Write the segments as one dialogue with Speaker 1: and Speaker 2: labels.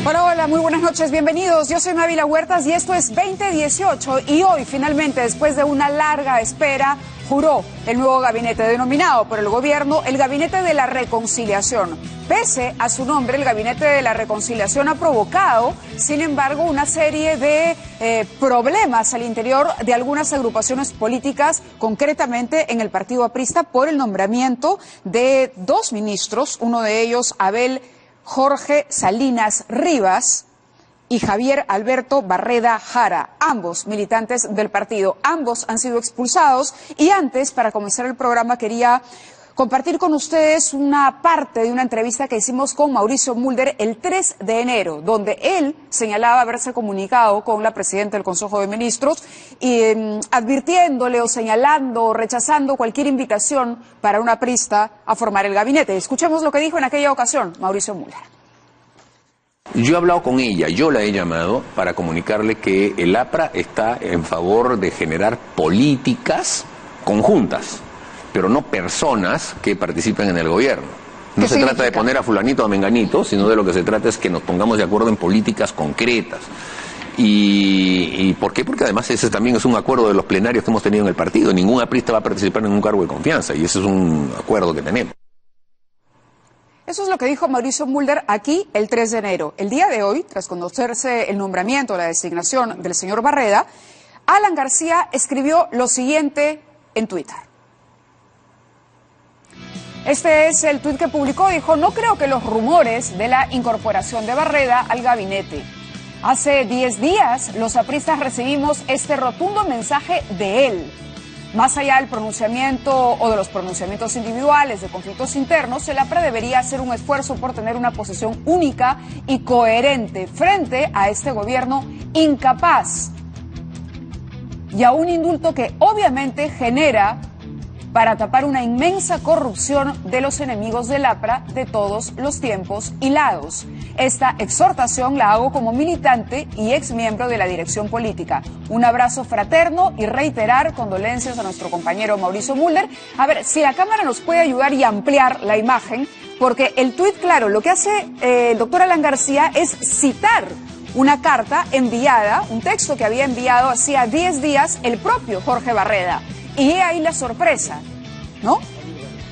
Speaker 1: Hola, hola, muy buenas noches, bienvenidos. Yo soy Mávila Huertas y esto es 2018 y hoy finalmente, después de una larga espera, juró el nuevo gabinete denominado por el gobierno el Gabinete de la Reconciliación. Pese a su nombre, el Gabinete de la Reconciliación ha provocado, sin embargo, una serie de problemas al interior de algunas agrupaciones políticas, concretamente en el Partido Aprista, por el nombramiento de dos ministros, uno de ellos, Abel Jorge Salinas Rivas y Javier Alberto Barreda Jara, ambos militantes del partido. Ambos han sido expulsados y antes, para comenzar el programa, quería compartir con ustedes una parte de una entrevista que hicimos con Mauricio Mulder el 3 de enero, donde él señalaba haberse comunicado con la presidenta del Consejo de Ministros y advirtiéndole o señalando o rechazando cualquier invitación para una aprista a formar el gabinete. Escuchemos lo que dijo en aquella ocasión Mauricio Mulder.
Speaker 2: Yo he hablado con ella, yo la he llamado para comunicarle que el APRA está en favor de generar políticas conjuntas, pero no personas que participen en el gobierno. No se trata de poner a fulanito o a menganito, sino de lo que se trata es que nos pongamos de acuerdo en políticas concretas. ¿Y por qué? Porque además ese también es un acuerdo de los plenarios que hemos tenido en el partido. Ningún aprista va a participar en un cargo de confianza y ese es un acuerdo que tenemos.
Speaker 1: Eso es lo que dijo Mauricio Mulder aquí el 3 de enero. El día de hoy, tras conocerse el nombramiento, la designación del señor Barreda, Alan García escribió lo siguiente en Twitter. Este es el tuit que publicó, dijo: no creo que los rumores de la incorporación de Barreda al gabinete. Hace 10 días los apristas recibimos este rotundo mensaje de él. Más allá del pronunciamiento o de los pronunciamientos individuales de conflictos internos, el APRA debería hacer un esfuerzo por tener una posición única y coherente frente a este gobierno incapaz y a un indulto que obviamente genera para tapar una inmensa corrupción de los enemigos del APRA de todos los tiempos y lados. Esta exhortación la hago como militante y exmiembro de la dirección política. Un abrazo fraterno y reiterar condolencias a nuestro compañero Mauricio Mulder. A ver, si la cámara nos puede ayudar y ampliar la imagen, porque el tuit, claro, lo que hace el doctor Alan García es citar una carta enviada, un texto que había enviado hacía 10 días el propio Jorge Barreda. Y ahí la sorpresa, ¿no?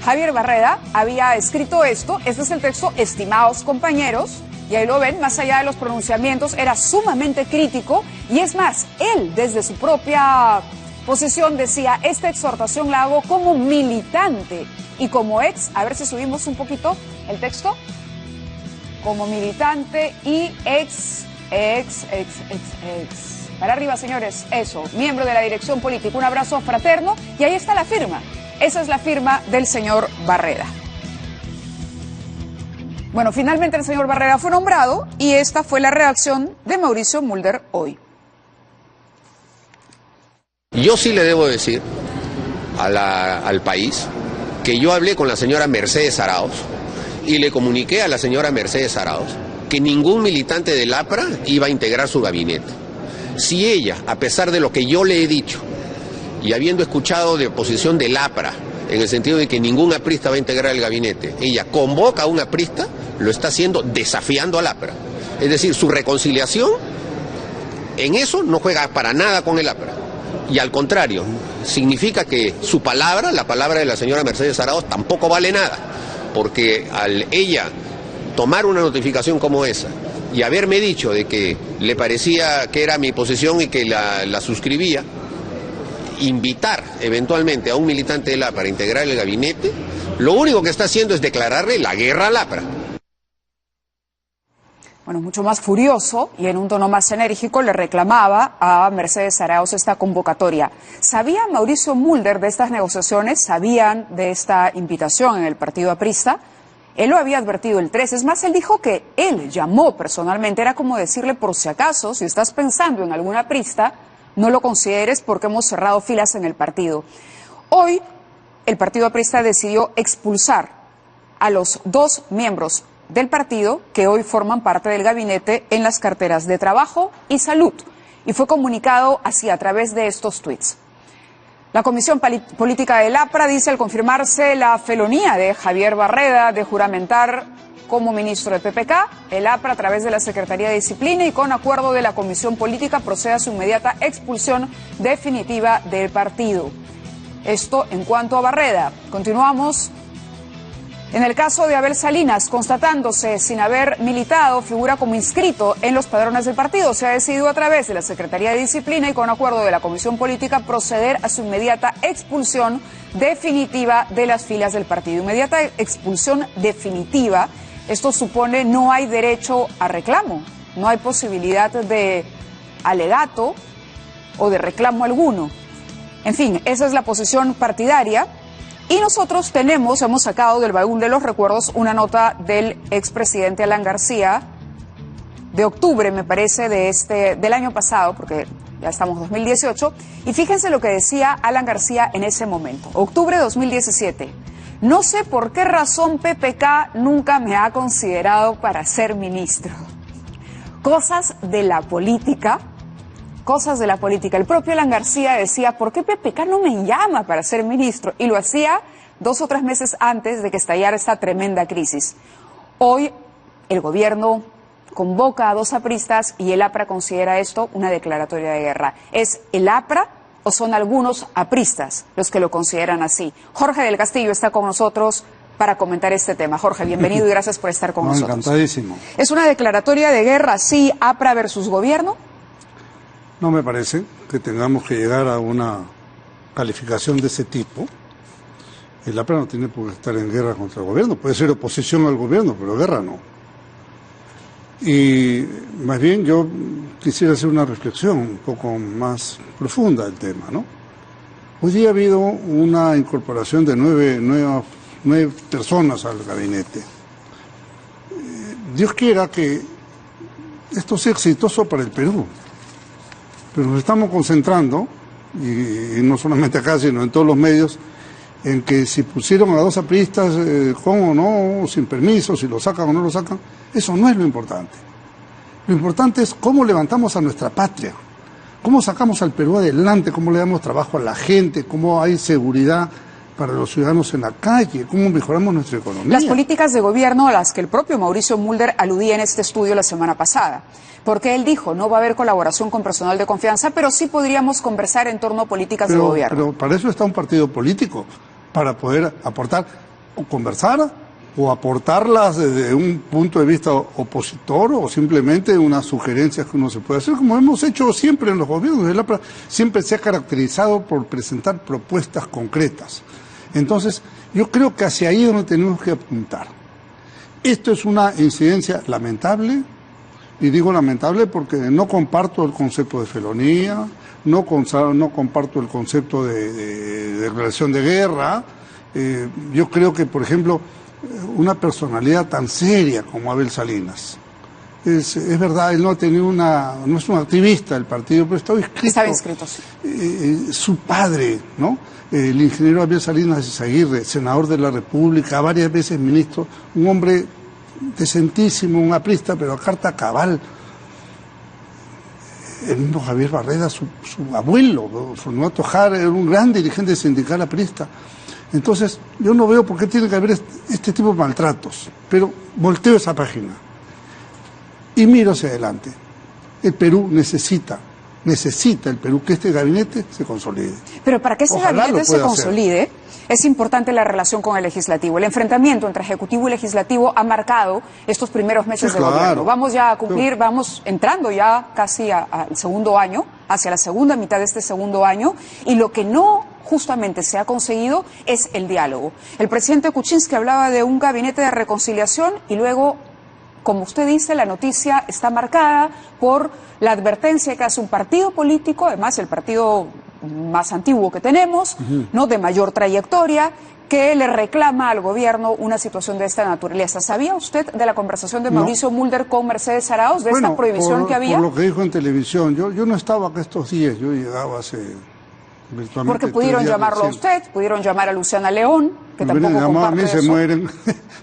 Speaker 1: Javier Barreda había escrito esto, este es el texto, estimados compañeros, y ahí lo ven, más allá de los pronunciamientos, era sumamente crítico, y es más, él desde su propia posición decía, esta exhortación la hago como militante y como ex, a ver si subimos un poquito el texto, como militante y ex. Para arriba, señores, eso, miembro de la dirección política, un abrazo fraterno, y ahí está la firma. Esa es la firma del señor Barreda. Bueno, finalmente el señor Barreda fue nombrado y esta fue la reacción de Mauricio Mulder hoy.
Speaker 3: Yo sí le debo decir al país que yo hablé con la señora Mercedes Arauz y le comuniqué a la señora Mercedes Arauz que ningún militante del APRA iba a integrar su gabinete. Si ella, a pesar de lo que yo le he dicho, y habiendo escuchado de oposición del APRA, en el sentido de que ningún aprista va a integrar el gabinete, ella convoca a un aprista, lo está haciendo desafiando al APRA. Es decir, su reconciliación, en eso no juega para nada con el APRA. Y al contrario, significa que su palabra, la palabra de la señora Mercedes Arauz, tampoco vale nada, porque al ella tomar una notificación como esa, y haberme dicho de que le parecía que era mi posición y que la suscribía, invitar eventualmente a un militante del APRA a integrar el gabinete, lo único que está haciendo es declararle la guerra al APRA.
Speaker 1: Bueno, mucho más furioso y en un tono más enérgico le reclamaba a Mercedes Arauz esta convocatoria. ¿Sabía Mauricio Mulder de estas negociaciones? ¿Sabían de esta invitación en el partido aprista? Él lo había advertido el 3, es más, él dijo que él llamó personalmente, era como decirle por si acaso, si estás pensando en alguna aprista, no lo consideres porque hemos cerrado filas en el partido. Hoy, el partido aprista decidió expulsar a los dos miembros del partido que hoy forman parte del gabinete en las carteras de Trabajo y Salud, y fue comunicado así a través de estos tuits. La Comisión Política del APRA dice al confirmarse la felonía de Javier Barreda de juramentar como ministro de PPK. El APRA, a través de la Secretaría de Disciplina y con acuerdo de la Comisión Política, procede a su inmediata expulsión definitiva del partido. Esto en cuanto a Barreda. Continuamos. En el caso de Abel Salinas, constatándose sin haber militado, figura como inscrito en los padrones del partido. Se ha decidido a través de la Secretaría de Disciplina y con acuerdo de la Comisión Política proceder a su inmediata expulsión definitiva de las filas del partido. Inmediata expulsión definitiva. Esto supone no hay derecho a reclamo, no hay posibilidad de alegato o de reclamo alguno. En fin, esa es la posición partidaria. Y nosotros hemos sacado del baúl de los recuerdos una nota del expresidente Alan García de octubre, me parece, del año pasado, porque ya estamos en 2018. Y fíjense lo que decía Alan García en ese momento, octubre de 2017. No sé por qué razón PPK nunca me ha considerado para ser ministro. Cosas de la política. Cosas de la política. El propio Alan García decía, ¿por qué PPK no me llama para ser ministro? Y lo hacía 2 o 3 meses antes de que estallara esta tremenda crisis. Hoy el gobierno convoca a 2 apristas y el APRA considera esto una declaratoria de guerra. ¿Es el APRA o son algunos apristas los que lo consideran así? Jorge del Castillo está con nosotros para comentar este tema. Jorge, bienvenido y gracias por estar con nosotros.
Speaker 4: Encantadísimo.
Speaker 1: ¿Es una declaratoria de guerra, sí, APRA versus gobierno?
Speaker 4: No me parece que tengamos que llegar a una calificación de ese tipo. El APRA no tiene por qué estar en guerra contra el gobierno, puede ser oposición al gobierno, pero guerra no. Y más bien yo quisiera hacer una reflexión un poco más profunda del tema, ¿no? Hoy día ha habido una incorporación de 9 personas al gabinete. Dios quiera que esto sea exitoso para el Perú. Pero nos estamos concentrando, y no solamente acá, sino en todos los medios, en que si pusieron a 2 apristas, con o no, sin permiso, si lo sacan o no lo sacan, eso no es lo importante. Lo importante es cómo levantamos a nuestra patria, cómo sacamos al Perú adelante, cómo le damos trabajo a la gente, cómo hay seguridad para los ciudadanos en la calle, cómo mejoramos nuestra economía.
Speaker 1: Las políticas de gobierno a las que el propio Mauricio Mulder aludía en este estudio la semana pasada. Porque él dijo, no va a haber colaboración con personal de confianza, pero sí podríamos conversar en torno a políticas de gobierno.
Speaker 4: Pero para eso está un partido político, para poder aportar o conversar o aportarlas desde un punto de vista opositor o simplemente unas sugerencias que uno se puede hacer, como hemos hecho siempre en los gobiernos. El APRA siempre se ha caracterizado por presentar propuestas concretas. Entonces, yo creo que hacia ahí es donde tenemos que apuntar. Esto es una incidencia lamentable. Y digo lamentable porque no comparto el concepto de felonía, no comparto el concepto de declaración de guerra. Yo creo que, por ejemplo, una personalidad tan seria como Abel Salinas, es verdad, él no ha tenido no es un activista del partido, pero estaba inscrito.
Speaker 1: Estaba inscrito, sí.
Speaker 4: Su padre, ¿no? El ingeniero Abel Salinas de Izaguirre, senador de la República, varias veces ministro, un hombre decentísimo, un aprista, pero a carta cabal. El mismo Javier Barreda, su abuelo, Fortunato Jara, era un gran dirigente sindical aprista. Entonces, yo no veo por qué tiene que haber este tipo de maltratos, pero volteo esa página y miro hacia adelante. El Perú necesita el Perú que este gabinete se consolide.
Speaker 1: Pero para que ese gabinete se consolide, es importante la relación con el legislativo. El enfrentamiento entre ejecutivo y legislativo ha marcado estos primeros meses de gobierno. Vamos ya a cumplir, vamos entrando ya casi al segundo año, hacia la segunda mitad de este segundo año, y lo que no justamente se ha conseguido es el diálogo. El presidente Kuczynski hablaba de un gabinete de reconciliación y luego, como usted dice, la noticia está marcada por la advertencia que hace un partido político, además el partido más antiguo que tenemos, ¿no?, de mayor trayectoria, que le reclama al gobierno una situación de esta naturaleza. ¿Sabía usted de la conversación de Mauricio Mulder con Mercedes Arauz, de esta prohibición que había?
Speaker 4: Por lo que dijo en televisión, yo no estaba acá estos días, yo llegaba hace virtualmente.
Speaker 1: Porque pudieron llamarlo a usted, pudieron llamar a Luciana León, que tampoco comparte
Speaker 4: a mí
Speaker 1: eso.
Speaker 4: Se mueren.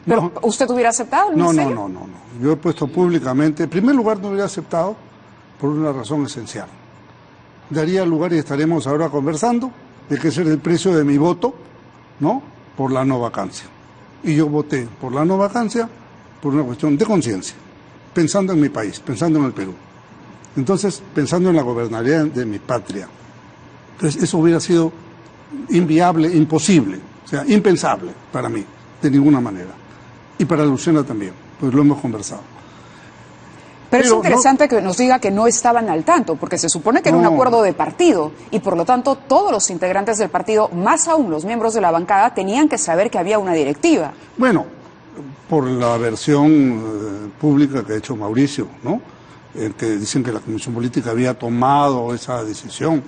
Speaker 1: ¿Pero usted hubiera aceptado el ministerio?
Speaker 4: No. Yo he puesto públicamente, en primer lugar no hubiera aceptado por una razón esencial. Daría lugar y estaremos ahora conversando de qué será el precio de mi voto, ¿no?, por la no vacancia. Y yo voté por la no vacancia por una cuestión de conciencia, pensando en mi país, pensando en el Perú. Entonces, pensando en la gobernabilidad de mi patria. Entonces, eso hubiera sido inviable, imposible, o sea, impensable para mí, de ninguna manera. Y para Luciana también, pues lo hemos conversado.
Speaker 1: Pero es interesante que nos diga que no estaban al tanto, porque se supone que era un acuerdo de partido, y por lo tanto todos los integrantes del partido, más aún los miembros de la bancada, tenían que saber que había una directiva.
Speaker 4: Bueno, por la versión pública que ha hecho Mauricio, ¿no? Que dicen que la Comisión Política había tomado esa decisión.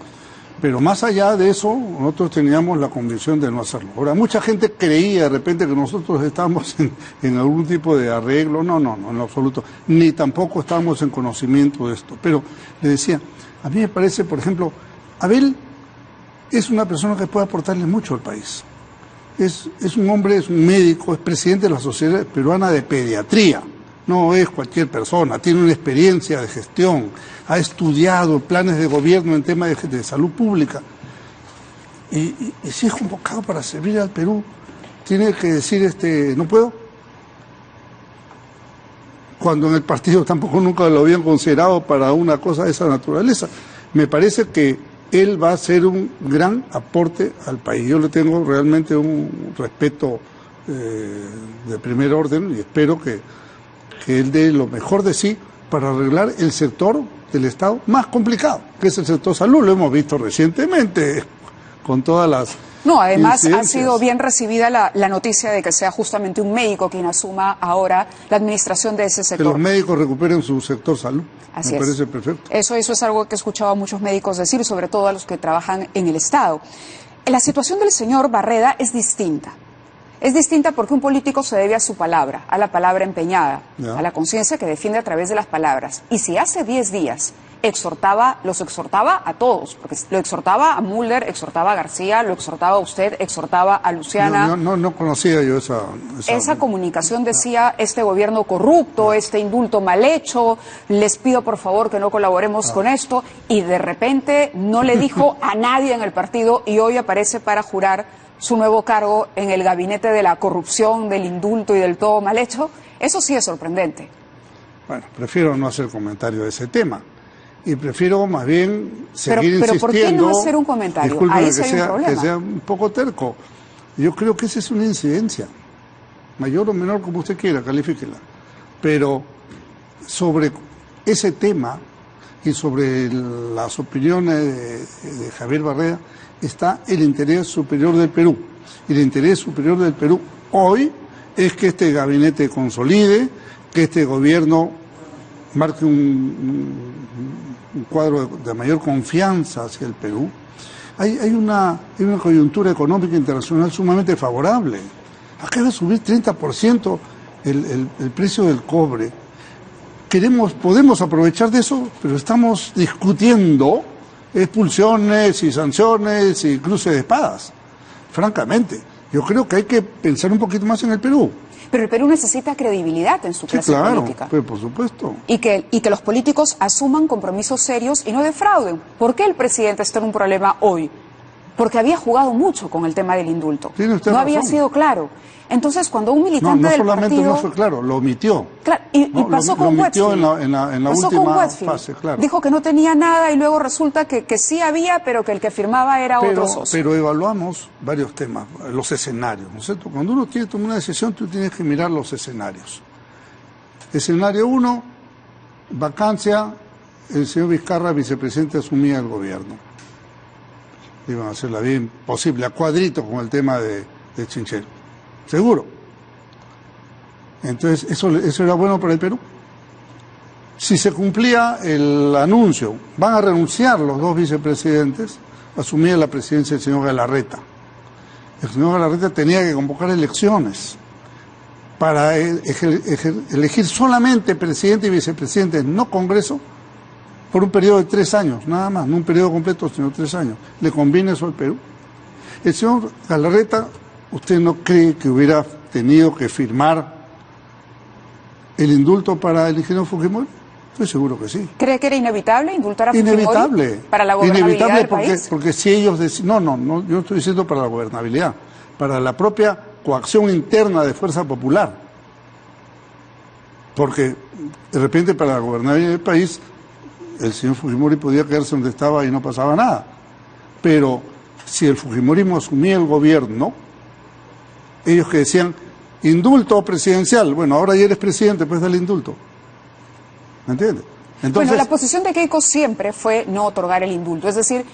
Speaker 4: Pero más allá de eso, nosotros teníamos la convicción de no hacerlo. Ahora, mucha gente creía de repente que nosotros estábamos en algún tipo de arreglo. No, en lo absoluto. Ni tampoco estábamos en conocimiento de esto. Pero le decía, a mí me parece, por ejemplo, Abel es una persona que puede aportarle mucho al país. Es un hombre, es un médico, es presidente de la Sociedad Peruana de Pediatría. No es cualquier persona, tiene una experiencia de gestión, ha estudiado planes de gobierno en temas de salud pública. Y si es convocado para servir al Perú, tiene que decir, no puedo. Cuando en el partido tampoco nunca lo habían considerado para una cosa de esa naturaleza. Me parece que él va a ser un gran aporte al país. Yo le tengo realmente un respeto de primer orden y espero que él dé lo mejor de sí para arreglar el sector del Estado más complicado, que es el sector salud. Lo hemos visto recientemente con todas las
Speaker 1: No, además
Speaker 4: incidencias.
Speaker 1: Ha sido bien recibida la noticia de que sea justamente un médico quien asuma ahora la administración de ese sector.
Speaker 4: Que los médicos recuperen su sector salud.
Speaker 1: Así
Speaker 4: Me
Speaker 1: es.
Speaker 4: parece perfecto.
Speaker 1: Eso es algo que he escuchado a muchos médicos decir, sobre todo a los que trabajan en el Estado. La situación del señor Barreda es distinta. Es distinta porque un político se debe a su palabra, a la palabra empeñada,
Speaker 4: Ya.
Speaker 1: a la conciencia que defiende a través de las palabras. Y si hace 10 días los exhortaba a todos, porque lo exhortaba a Mulder, exhortaba a García, lo exhortaba a usted, exhortaba a Luciana.
Speaker 4: No conocía yo
Speaker 1: Esa comunicación decía, este gobierno corrupto, este indulto mal hecho, les pido por favor que no colaboremos con esto, y de repente no le dijo a nadie en el partido y hoy aparece para jurar su nuevo cargo en el gabinete de la corrupción, del indulto y del todo mal hecho. Eso sí es sorprendente.
Speaker 4: Bueno, prefiero no hacer comentario de ese tema. Y prefiero más bien seguir
Speaker 1: pero
Speaker 4: insistiendo.
Speaker 1: ¿por qué no hacer un comentario?
Speaker 4: Discúlpeme
Speaker 1: Ahí
Speaker 4: que
Speaker 1: sí hay un problema.
Speaker 4: que sea un poco terco. Yo creo que esa es una incidencia, mayor o menor como usted quiera, califíquela. Pero sobre ese tema y sobre las opiniones de Javier Barreda está el interés superior del Perú. Y el interés superior del Perú hoy es que este gabinete consolide, que este gobierno marque un cuadro de mayor confianza hacia el Perú. Hay una coyuntura económica internacional sumamente favorable. Acaba de subir 30% el precio del cobre. Podemos aprovechar de eso, pero estamos discutiendo expulsiones y sanciones y cruces de espadas. Francamente, yo creo que hay que pensar un poquito más en el Perú.
Speaker 1: Pero el Perú necesita credibilidad en su clase política.
Speaker 4: Pues por supuesto.
Speaker 1: Y que los políticos asuman compromisos serios y no defrauden. ¿Por qué el presidente está en un problema hoy? Porque había jugado mucho con el tema del indulto.
Speaker 4: Tiene usted
Speaker 1: no
Speaker 4: razón.
Speaker 1: había sido claro. Entonces, cuando un militante
Speaker 4: No
Speaker 1: del
Speaker 4: solamente
Speaker 1: partido...
Speaker 4: no fue claro, lo omitió.
Speaker 1: Claro, y pasó con
Speaker 4: omitió
Speaker 1: Westfield.
Speaker 4: en la
Speaker 1: Pasó con
Speaker 4: última
Speaker 1: Westfield.
Speaker 4: fase, claro.
Speaker 1: Dijo que no tenía nada y luego resulta que sí había, pero que el que firmaba era otro socio.
Speaker 4: Pero evaluamos varios temas, los escenarios, ¿no es cierto? Cuando uno quiere tomar una decisión, tú tienes que mirar los escenarios. Escenario 1, vacancia, el señor Vizcarra, vicepresidente, asumía el gobierno. Iban a hacer la vida imposible, a cuadrito con el tema de Chinchero. Seguro. Entonces, ¿eso era bueno para el Perú? Si se cumplía el anuncio, van a renunciar los dos vicepresidentes, asumía la presidencia el señor Galarreta. El señor Galarreta tenía que convocar elecciones para elegir solamente presidente y vicepresidente, no Congreso, por un periodo de 3 años, nada más, no un periodo completo, sino 3 años. ¿Le conviene eso al Perú? El señor Galarreta, ¿usted no cree que hubiera tenido que firmar el indulto para el ingeniero Fujimori? Estoy seguro que sí.
Speaker 1: ¿Cree que era inevitable indultar a Fujimori?
Speaker 4: Inevitable.
Speaker 1: ¿Para la gobernabilidad del país?
Speaker 4: Porque si ellos decían... No, yo estoy diciendo para la gobernabilidad, para la propia coacción interna de Fuerza Popular. Porque de repente para la gobernabilidad del país el señor Fujimori podía quedarse donde estaba y no pasaba nada. Pero si el Fujimorismo asumía el gobierno, ellos que decían indulto presidencial, bueno, ahora ya eres presidente, pues dale indulto. ¿Me entiendes? Entonces,
Speaker 1: bueno, la posición de Keiko siempre fue no otorgar el indulto, es decir,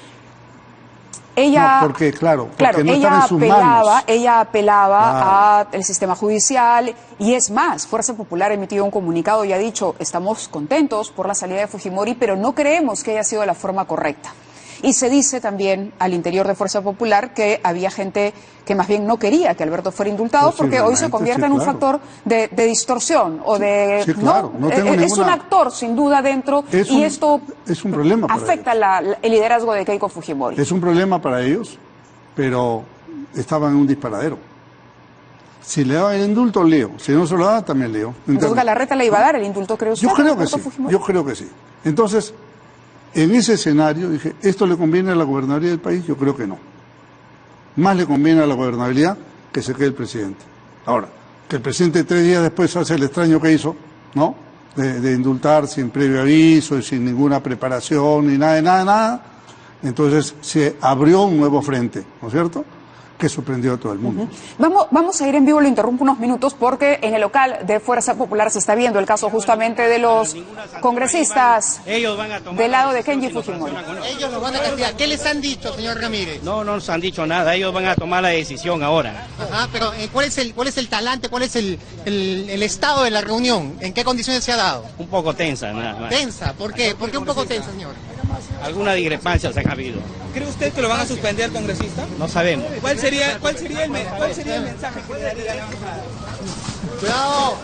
Speaker 1: ella,
Speaker 4: no, porque no
Speaker 1: ella
Speaker 4: estaba en sus manos.
Speaker 1: Ella apelaba al sistema judicial y es más, Fuerza Popular ha emitido un comunicado y ha dicho, estamos contentos por la salida de Fujimori, pero no creemos que haya sido de la forma correcta. Y se dice también al interior de Fuerza Popular que había gente que más bien no quería que Alberto fuera indultado porque hoy se convierte en un factor de distorsión o de...
Speaker 4: Sí, claro, no tengo
Speaker 1: es un actor sin duda dentro y esto
Speaker 4: es un problema para
Speaker 1: afecta el liderazgo de Keiko Fujimori.
Speaker 4: Es un problema para ellos, pero estaban en un disparadero. Si le daba el indulto, leo. Si no se lo daba, también leo.
Speaker 1: Entonces Galarreta le iba a dar el indulto, ¿cree usted?
Speaker 4: Yo creo que sí. Entonces, en ese escenario dije, ¿esto le conviene a la gobernabilidad del país? Yo creo que no. Más le conviene a la gobernabilidad que se quede el presidente. Ahora, que el presidente 3 días después hace el extraño que hizo, ¿no? De indultar sin previo aviso y sin ninguna preparación ni nada. Entonces se abrió un nuevo frente, ¿no es cierto?, que sorprendió a todo el mundo.
Speaker 1: Vamos a ir en vivo, lo interrumpo unos minutos porque en el local de Fuerza Popular se está viendo el caso justamente de los congresistas del lado de Kenji Fujimori.
Speaker 5: Ellos los van a castigar. ¿Qué les han dicho, señor Ramírez?
Speaker 6: No nos han dicho nada, ellos van a tomar la decisión ahora.
Speaker 5: Ajá, pero ¿cuál es el talante, cuál es el estado de la reunión? ¿En qué condiciones se ha dado?
Speaker 6: Un poco tensa, nada más.
Speaker 5: ¿Tensa? ¿Por qué? ¿Por qué un poco tensa, señor?
Speaker 6: Alguna discrepancia se ha habido.
Speaker 7: ¿Cree usted que lo van a suspender, congresista?
Speaker 6: No sabemos.
Speaker 7: ¿Cuál sería el mensaje que le daría?
Speaker 5: ¡Cuidado!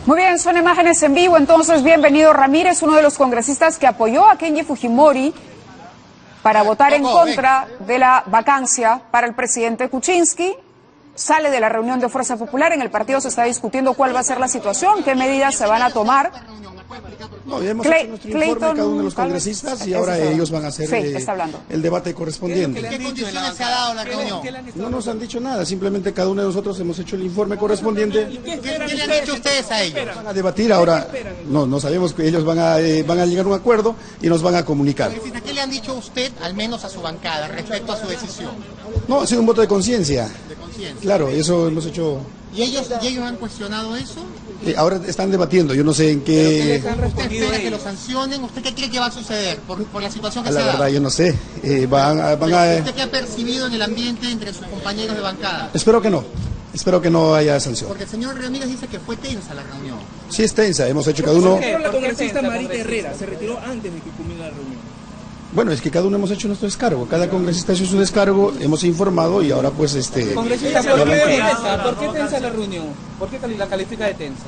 Speaker 1: Muy bien, son imágenes en vivo, entonces bienvenido Ramírez, uno de los congresistas que apoyó a Kenji Fujimori para votar en contra de la vacancia para el presidente Kuczynski. Sale de la reunión de Fuerza Popular, en el partido se está discutiendo cuál va a ser la situación, qué medidas se van a tomar.
Speaker 8: No, ya hemos hecho nuestro informe cada uno de los congresistas y ahora ellos van a hacer el debate correspondiente.
Speaker 5: ¿En qué condiciones se ha dado la reunión?
Speaker 8: No nos han dicho nada, simplemente cada uno de nosotros hemos hecho el informe correspondiente.
Speaker 5: ¿Qué le han dicho ustedes a ellos?
Speaker 8: Van a debatir ahora, no sabemos que ellos van a llegar a un acuerdo y nos van a comunicar.
Speaker 5: ¿Qué le han dicho a usted, al menos a su bancada, respecto a su decisión?
Speaker 8: No, ha sido un voto de conciencia.
Speaker 5: De conciencia.
Speaker 8: Claro, eso hemos hecho.
Speaker 5: ¿Y ellos han cuestionado eso?
Speaker 8: Ahora están debatiendo, yo no sé en qué...
Speaker 5: ¿Usted espera que lo sancionen? ¿Usted qué cree que va a suceder por la situación que se da?
Speaker 8: La verdad, yo no sé.
Speaker 5: ¿Usted qué ha percibido en el ambiente entre sus compañeros de bancada?
Speaker 8: Espero que no haya sanción.
Speaker 5: Porque el señor Ramírez dice que fue tensa la reunión.
Speaker 8: Sí, es tensa, hemos hecho cada uno...
Speaker 7: Pero la congresista Marita Herrera se retiró antes de que culmine la reunión.
Speaker 8: Bueno, es que cada uno hemos hecho nuestro descargo, cada congresista ha hecho su descargo, hemos informado y ahora pues
Speaker 7: Congresista, ¿por qué tensa la reunión? ¿Por qué la califica de tensa?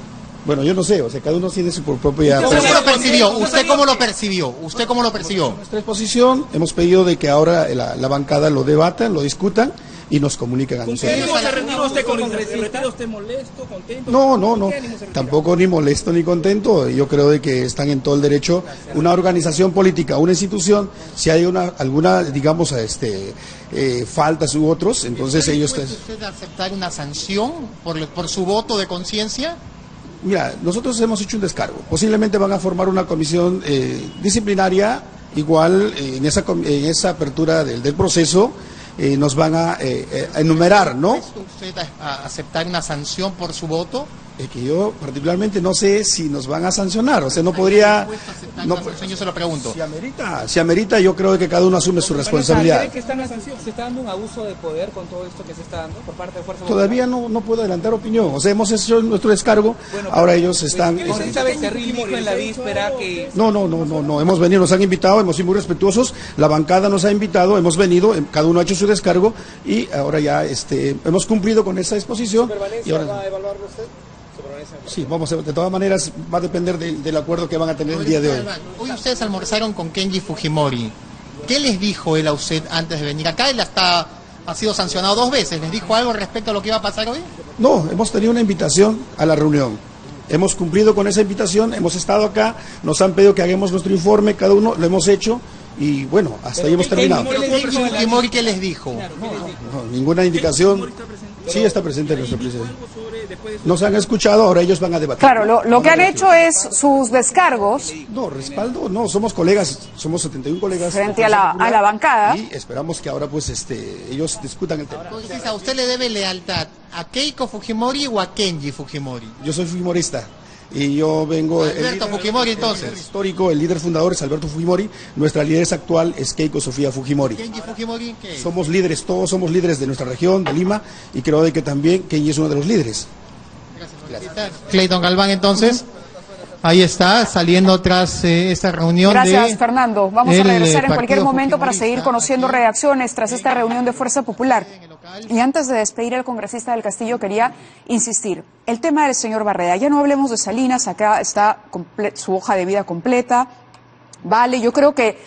Speaker 8: Bueno, yo no sé, o sea, cada uno tiene su propia...
Speaker 5: ¿Usted cómo lo percibió? ¿Usted cómo lo percibió?
Speaker 8: Nuestra exposición, hemos pedido de que ahora la bancada lo debatan, lo discutan y nos comuniquen a nosotros.
Speaker 7: ¿Se retiró usted congresista? ¿Usted molesto, contento?
Speaker 8: No, tampoco ni molesto ni contento. Yo creo de que están en todo el derecho. Una organización política, una institución, si hay alguna, digamos, faltas u otros, entonces ellos...
Speaker 5: ¿Puede usted aceptar una sanción por su voto de conciencia?
Speaker 8: Mira, nosotros hemos hecho un descargo. Posiblemente van a formar una comisión disciplinaria, igual en esa apertura del proceso. Nos van a enumerar, ¿no?
Speaker 5: ¿Puede usted aceptar una sanción por su voto?
Speaker 8: Es que yo particularmente no sé si nos van a sancionar, o sea, no podría...
Speaker 5: Yo se lo pregunto.
Speaker 8: Si amerita, yo creo que cada uno asume su responsabilidad.
Speaker 7: ¿Cree que se está dando un abuso de poder con todo esto que se está dando por parte de Fuerza Popular?
Speaker 8: Todavía no puedo adelantar opinión, o sea, hemos hecho nuestro descargo, ahora ellos están...
Speaker 7: dijo en la víspera que...
Speaker 8: No, hemos venido, nos han invitado, hemos sido muy respetuosos, la bancada nos ha invitado, hemos venido, cada uno ha hecho su descargo y ahora ya hemos cumplido con esa disposición. Y ahora...
Speaker 7: ¿Va a evaluarlo usted?
Speaker 8: Sí, vamos a ver, de todas maneras va a depender del acuerdo que van a tener el día de hoy.
Speaker 5: Hoy ustedes almorzaron con Kenji Fujimori. ¿Qué les dijo él a usted antes de venir acá? Él ha sido sancionado 2 veces. ¿Les dijo algo respecto a lo que iba a pasar hoy?
Speaker 8: No, hemos tenido una invitación a la reunión. Hemos cumplido con esa invitación, hemos estado acá, nos han pedido que hagamos nuestro informe, cada uno lo hemos hecho y bueno, hasta ahí hemos terminado.
Speaker 5: ¿Kenji Fujimori qué les dijo?
Speaker 8: No, ninguna indicación. Sí está presente nuestro presidente. Nos han escuchado, ahora ellos van a debatir.
Speaker 1: Claro, lo que han hecho es sus descargos.
Speaker 8: No, respaldo, no, somos colegas, somos 71 colegas.
Speaker 1: Frente a la bancada.
Speaker 8: Y esperamos que ahora pues ellos discutan el tema.
Speaker 5: ¿A usted le debe lealtad a Keiko Fujimori o a Kenji Fujimori?
Speaker 8: Yo soy fujimorista. Y yo vengo...
Speaker 5: Alberto Fujimori, entonces.
Speaker 8: El líder histórico, el líder fundador es Alberto Fujimori. Nuestra lideresa actual es Keiko Sofía Fujimori.
Speaker 5: ¿Kenji Fujimori qué?
Speaker 8: Somos líderes, todos somos líderes de nuestra región, de Lima, y creo de que también Kenji es uno de los líderes.
Speaker 5: Gracias. Clayton Galván, entonces. Ahí está, saliendo tras esta reunión.
Speaker 1: Gracias, Fernando. Vamos a regresar en cualquier
Speaker 5: Partido
Speaker 1: momento para
Speaker 5: Fujimorista.
Speaker 1: seguir conociendo reacciones tras esta reunión de Fuerza Popular. Y antes de despedir al congresista del Castillo, quería insistir. El tema del señor Barreda. Ya no hablemos de Salinas, acá está su hoja de vida completa. Vale, yo creo que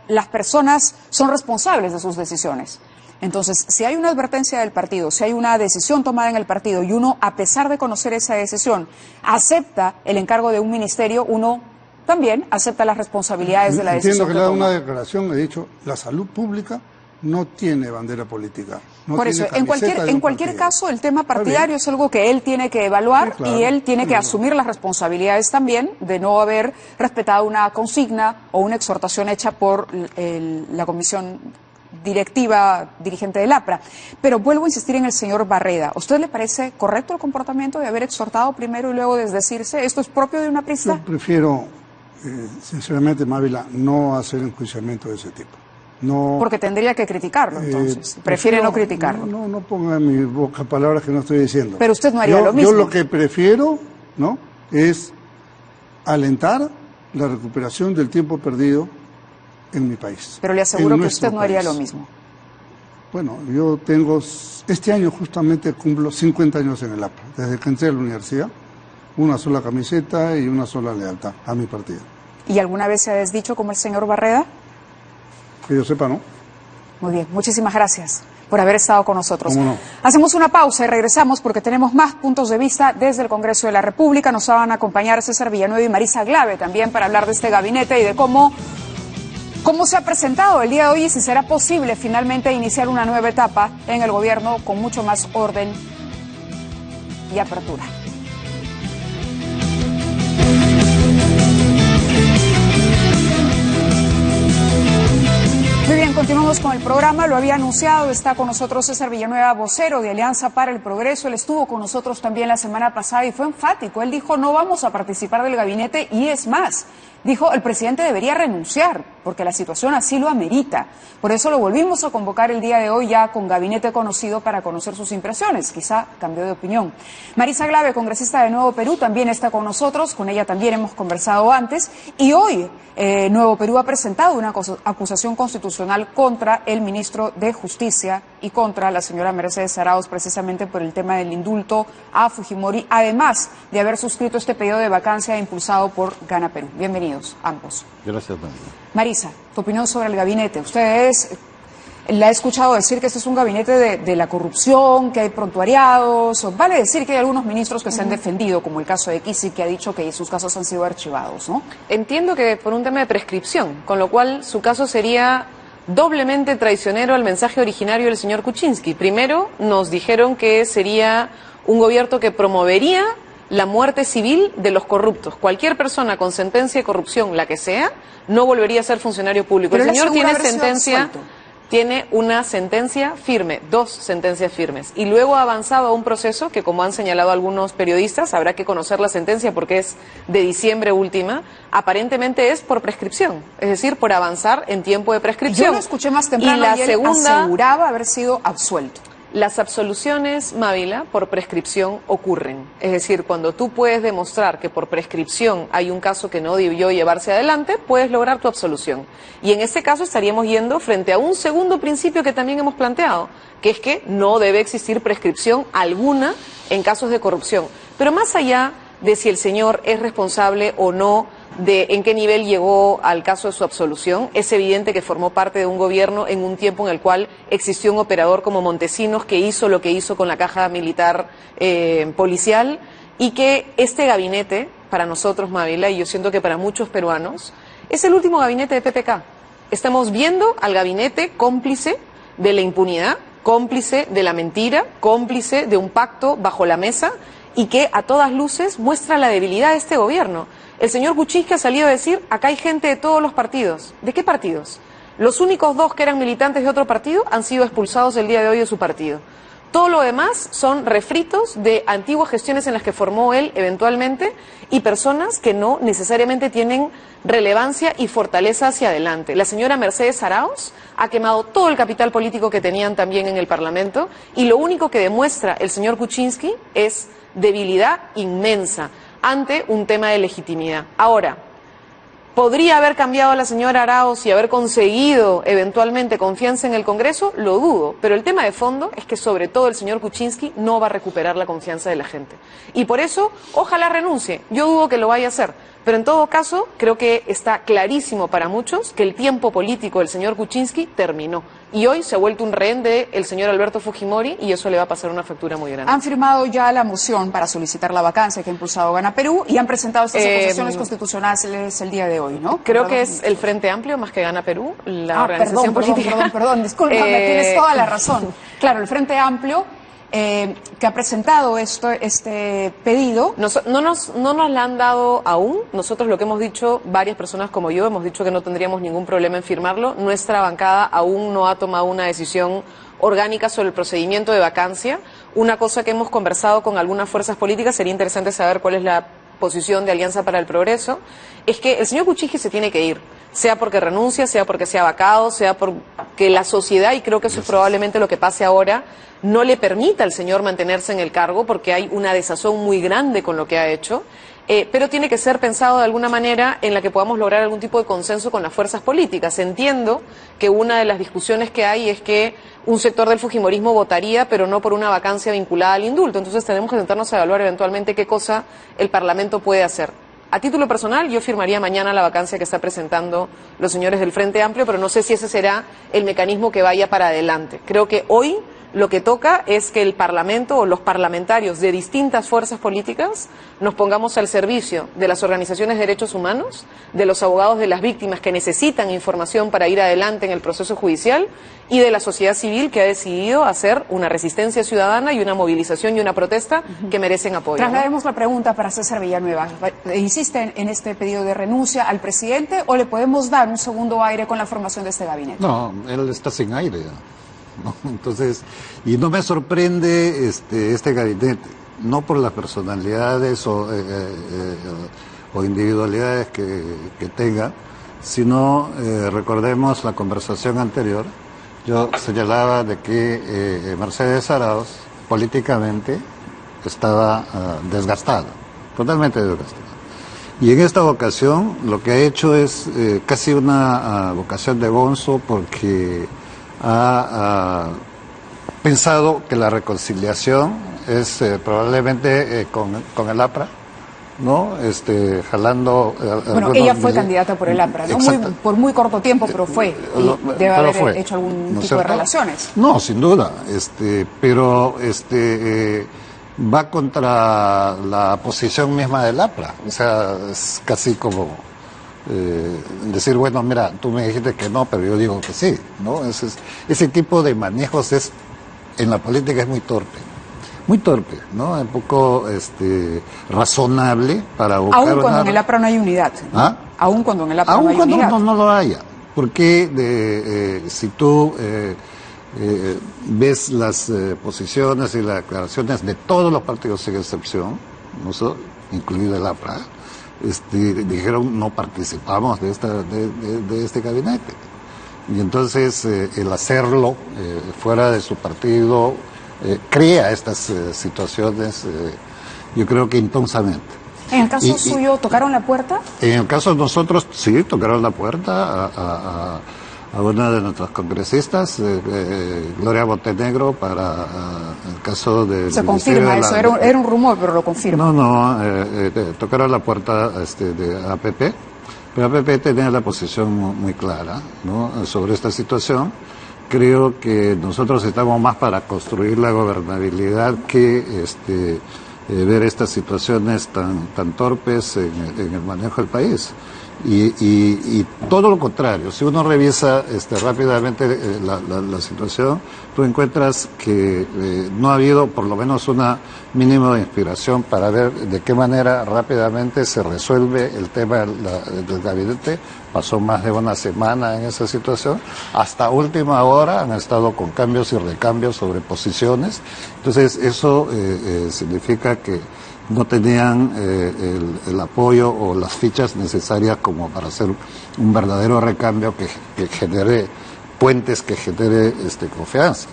Speaker 1: las personas son responsables de sus decisiones. Entonces, si hay una advertencia del partido, si hay una decisión tomada en el partido y uno, a pesar de conocer esa decisión, acepta el encargo de un ministerio, uno también acepta las responsabilidades de la decisión.
Speaker 4: Entiendo que le he dado una declaración, he dicho, la salud pública no tiene bandera política. No
Speaker 1: Por eso,
Speaker 4: tiene
Speaker 1: en cualquier caso, el tema partidario es algo que él tiene que evaluar,
Speaker 4: sí, claro,
Speaker 1: y él tiene que asumir las responsabilidades también de no haber respetado una consigna o una exhortación hecha por la comisión directiva, dirigente del APRA. Pero vuelvo a insistir en el señor Barreda. ¿A usted le parece correcto el comportamiento de haber exhortado primero y luego desdecirse? ¿Esto es propio de una aprista?
Speaker 4: Yo prefiero, sinceramente, Mávila, no hacer enjuiciamiento de ese tipo. No,
Speaker 1: porque tendría que criticarlo, entonces. Prefiere no criticarlo.
Speaker 4: No ponga en mi boca palabras que no estoy diciendo.
Speaker 1: Pero usted no haría lo mismo.
Speaker 4: Yo lo que prefiero, ¿no?, es alentar la recuperación del tiempo perdido en mi país.
Speaker 1: Pero le aseguro que usted no haría lo mismo.
Speaker 4: Bueno, yo tengo, este año justamente cumplo 50 años en el APRA, desde que entré a la universidad, una sola camiseta y una sola lealtad a mi partido.
Speaker 1: ¿Y alguna vez se ha desdicho como el señor Barreda?
Speaker 4: Que yo sepa, ¿no?
Speaker 1: Muy bien, muchísimas gracias por haber estado con nosotros.
Speaker 4: ¿Cómo no?
Speaker 1: Hacemos una pausa y regresamos porque tenemos más puntos de vista desde el Congreso de la República. Nos van a acompañar César Villanueva y Marisa Glave también para hablar de este gabinete y de cómo se ha presentado el día de hoy y si será posible finalmente iniciar una nueva etapa en el gobierno con mucho más orden y apertura. Muy bien, continuamos con el programa, lo había anunciado, está con nosotros César Villanueva, vocero de Alianza para el Progreso. Él estuvo con nosotros también la semana pasada y fue enfático. Él dijo, no vamos a participar del gabinete, y es más, dijo, el presidente debería renunciar porque la situación así lo amerita. Por eso lo volvimos a convocar el día de hoy ya con gabinete conocido para conocer sus impresiones. Quizá cambió de opinión. Marisa Glave, congresista de Nuevo Perú, también está con nosotros. Con ella también hemos conversado antes. Y hoy Nuevo Perú ha presentado una acusación constitucional contra el ministro de Justicia y contra la señora Mercedes Arauz, precisamente por el tema del indulto a Fujimori, además de haber suscrito este pedido de vacancia impulsado por Gana Perú. Bienvenidos ambos.
Speaker 9: Gracias, María.
Speaker 1: Marisa, tu opinión sobre el gabinete. Ustedes la he escuchado decir que este es un gabinete de la corrupción, que hay prontuariados. Vale decir que hay algunos ministros que se han defendido, como el caso de Kisi, que ha dicho que sus casos han sido archivados, ¿no?
Speaker 10: Entiendo que por un tema de prescripción, con lo cual su caso sería doblemente traicionero al mensaje originario del señor Kuczynski. Primero, nos dijeron que sería un gobierno que promovería la muerte civil de los corruptos. Cualquier persona con sentencia de corrupción, la que sea, no volvería a ser funcionario público.
Speaker 1: Pero
Speaker 10: el señor
Speaker 1: tiene
Speaker 10: tiene una sentencia firme, 2 sentencias firmes, y luego ha avanzado a un proceso que, como han señalado algunos periodistas, habrá que conocer la sentencia porque es de diciembre última, aparentemente es por prescripción, es decir, por avanzar en tiempo de prescripción.
Speaker 1: Yo lo escuché más temprano y él aseguraba haber sido absuelto.
Speaker 10: Las absoluciones, Mávila, por prescripción ocurren. Es decir, cuando tú puedes demostrar que por prescripción hay un caso que no debió llevarse adelante, puedes lograr tu absolución. Y en este caso estaríamos yendo frente a un segundo principio que también hemos planteado, que es que no debe existir prescripción alguna en casos de corrupción. Pero más allá de si el señor es responsable o no, de en qué nivel llegó al caso de su absolución, es evidente que formó parte de un gobierno en un tiempo en el cual existió un operador como Montesinos que hizo lo que hizo con la caja militar policial, y que este gabinete, para nosotros, Mávila, y yo siento que para muchos peruanos, es el último gabinete de PPK. Estamos viendo al gabinete cómplice de la impunidad, cómplice de la mentira, cómplice de un pacto bajo la mesa, y que a todas luces muestra la debilidad de este gobierno. El señor Kuczynski ha salido a decir, acá hay gente de todos los partidos. ¿De qué partidos? Los únicos dos que eran militantes de otro partido han sido expulsados el día de hoy de su partido. Todo lo demás son refritos de antiguas gestiones en las que formó él eventualmente y personas que no necesariamente tienen relevancia y fortaleza hacia adelante. La señora Mercedes Arauz ha quemado todo el capital político que tenían también en el Parlamento y lo único que demuestra el señor Kuczynski es debilidad inmensa ante un tema de legitimidad. Ahora, ¿podría haber cambiado a la señora Arauz y haber conseguido eventualmente confianza en el Congreso? Lo dudo, pero el tema de fondo es que sobre todo el señor Kuczynski no va a recuperar la confianza de la gente. Y por eso, ojalá renuncie. Yo dudo que lo vaya a hacer, pero en todo caso, creo que está clarísimo para muchos que el tiempo político del señor Kuczynski terminó. Y hoy se ha vuelto un rehén del señor Alberto Fujimori y eso le va a pasar una factura muy grande.
Speaker 1: Han firmado ya la moción para solicitar la vacancia que ha impulsado Gana Perú y han presentado estas acusaciones constitucionales el día de hoy, ¿no?
Speaker 10: Creo que es el Frente Amplio más que Gana Perú, la organización política.
Speaker 1: Perdón, discúlpame, tienes toda la razón. Claro, el Frente Amplio que ha presentado este pedido.
Speaker 10: No nos la han dado aún. Nosotros lo que hemos dicho, varias personas como yo, hemos dicho que no tendríamos ningún problema en firmarlo. Nuestra bancada aún no ha tomado una decisión orgánica sobre el procedimiento de vacancia. Una cosa que hemos conversado con algunas fuerzas políticas, sería interesante saber cuál es la posición de Alianza para el Progreso, es que el señor Kuczynski se tiene que ir, sea porque renuncia, sea porque sea vacado, sea porque la sociedad, y creo que eso es probablemente lo que pase ahora, no le permita al señor mantenerse en el cargo porque hay una desazón muy grande con lo que ha hecho, pero tiene que ser pensado de alguna manera en la que podamos lograr algún tipo de consenso con las fuerzas políticas. Entiendo que una de las discusiones que hay es que un sector del fujimorismo votaría, pero no por una vacancia vinculada al indulto. Entonces tenemos que sentarnos a evaluar eventualmente qué cosa el Parlamento puede hacer. A título personal, yo firmaría mañana la vacancia que está presentando los señores del Frente Amplio, pero no sé si ese será el mecanismo que vaya para adelante. Creo que hoy lo que toca es que el Parlamento o los parlamentarios de distintas fuerzas políticas nos pongamos al servicio de las organizaciones de derechos humanos, de los abogados de las víctimas que necesitan información para ir adelante en el proceso judicial y de la sociedad civil que ha decidido hacer una resistencia ciudadana y una movilización y una protesta que merecen apoyo.
Speaker 1: Traslademos la pregunta para César Villanueva. ¿Insiste en este pedido de renuncia al presidente o le podemos dar un segundo aire con la formación de este gabinete?
Speaker 9: No, él está sin aire ya. ¿No? Entonces, y no me sorprende este gabinete, no por las personalidades o individualidades que tenga, sino recordemos la conversación anterior. Yo señalaba de que Mercedes Arauz políticamente estaba desgastada, totalmente desgastada. Y en esta ocasión lo que ha hecho es casi una vocación de gonzo porque ha pensado que la reconciliación es probablemente con el APRA, ¿no? Jalando...
Speaker 1: Bueno, ella fue candidata por el APRA, ¿no? Por muy corto tiempo, pero fue. Y debe haber hecho algún tipo de relaciones.
Speaker 9: No, sin duda. Pero va contra la posición misma del APRA. O sea, es casi como... decir, bueno, mira, tú me dijiste que no, pero yo digo que sí, ¿no? Ese tipo de manejos en la política es muy torpe, ¿no? Un poco razonable para buscar
Speaker 1: aún cuando en el APRA no hay unidad, ¿no? ¿Ah? Aún cuando en el APRA no hay unidad.
Speaker 9: Aún cuando no lo haya, porque si tú ves las posiciones y las declaraciones de todos los partidos sin excepción, ¿no? Incluido el APRA, dijeron no participamos de este gabinete. Y entonces el hacerlo fuera de su partido crea estas situaciones, yo creo que intensamente.
Speaker 1: ¿En el caso suyo tocaron la puerta?
Speaker 9: En el caso de nosotros sí, tocaron la puerta a una de nuestras congresistas, Gloria Montenegro, para el caso de...
Speaker 1: Se confirma eso, era un rumor, pero lo confirma.
Speaker 9: No, tocaron la puerta de APP, pero APP tenía la posición muy clara, ¿no? Sobre esta situación. Creo que nosotros estamos más para construir la gobernabilidad que ver estas situaciones tan torpes en el manejo del país. Y todo lo contrario, si uno revisa rápidamente la situación, tú encuentras que no ha habido por lo menos una mínimo de inspiración para ver de qué manera rápidamente se resuelve el tema del gabinete. Pasó más de una semana en esa situación, hasta última hora han estado con cambios y recambios sobre posiciones. Entonces eso significa que no tenían el apoyo o las fichas necesarias como para hacer un verdadero recambio que genere puentes, que genere confianza.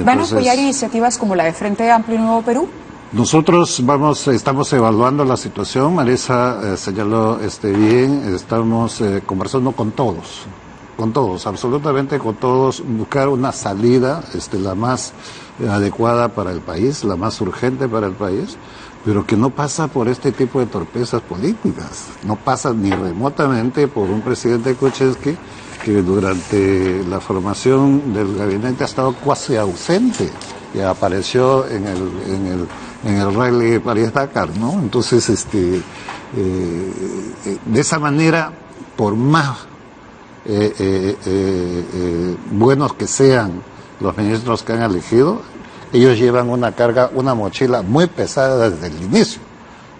Speaker 1: ¿Van a apoyar iniciativas como la de Frente Amplio y Nuevo Perú?
Speaker 9: Nosotros estamos evaluando la situación. Marisa señaló bien, estamos conversando con todos, absolutamente con todos, buscar una salida la más adecuada para el país, la más urgente para el país, pero que no pasa por este tipo de torpezas políticas, no pasa ni remotamente por un presidente Kuczynski que durante la formación del gabinete ha estado casi ausente y apareció en el Rally París-Dakar, ¿no? Entonces, de esa manera, por más buenos que sean los ministros que han elegido, ellos llevan una carga, una mochila muy pesada desde el inicio,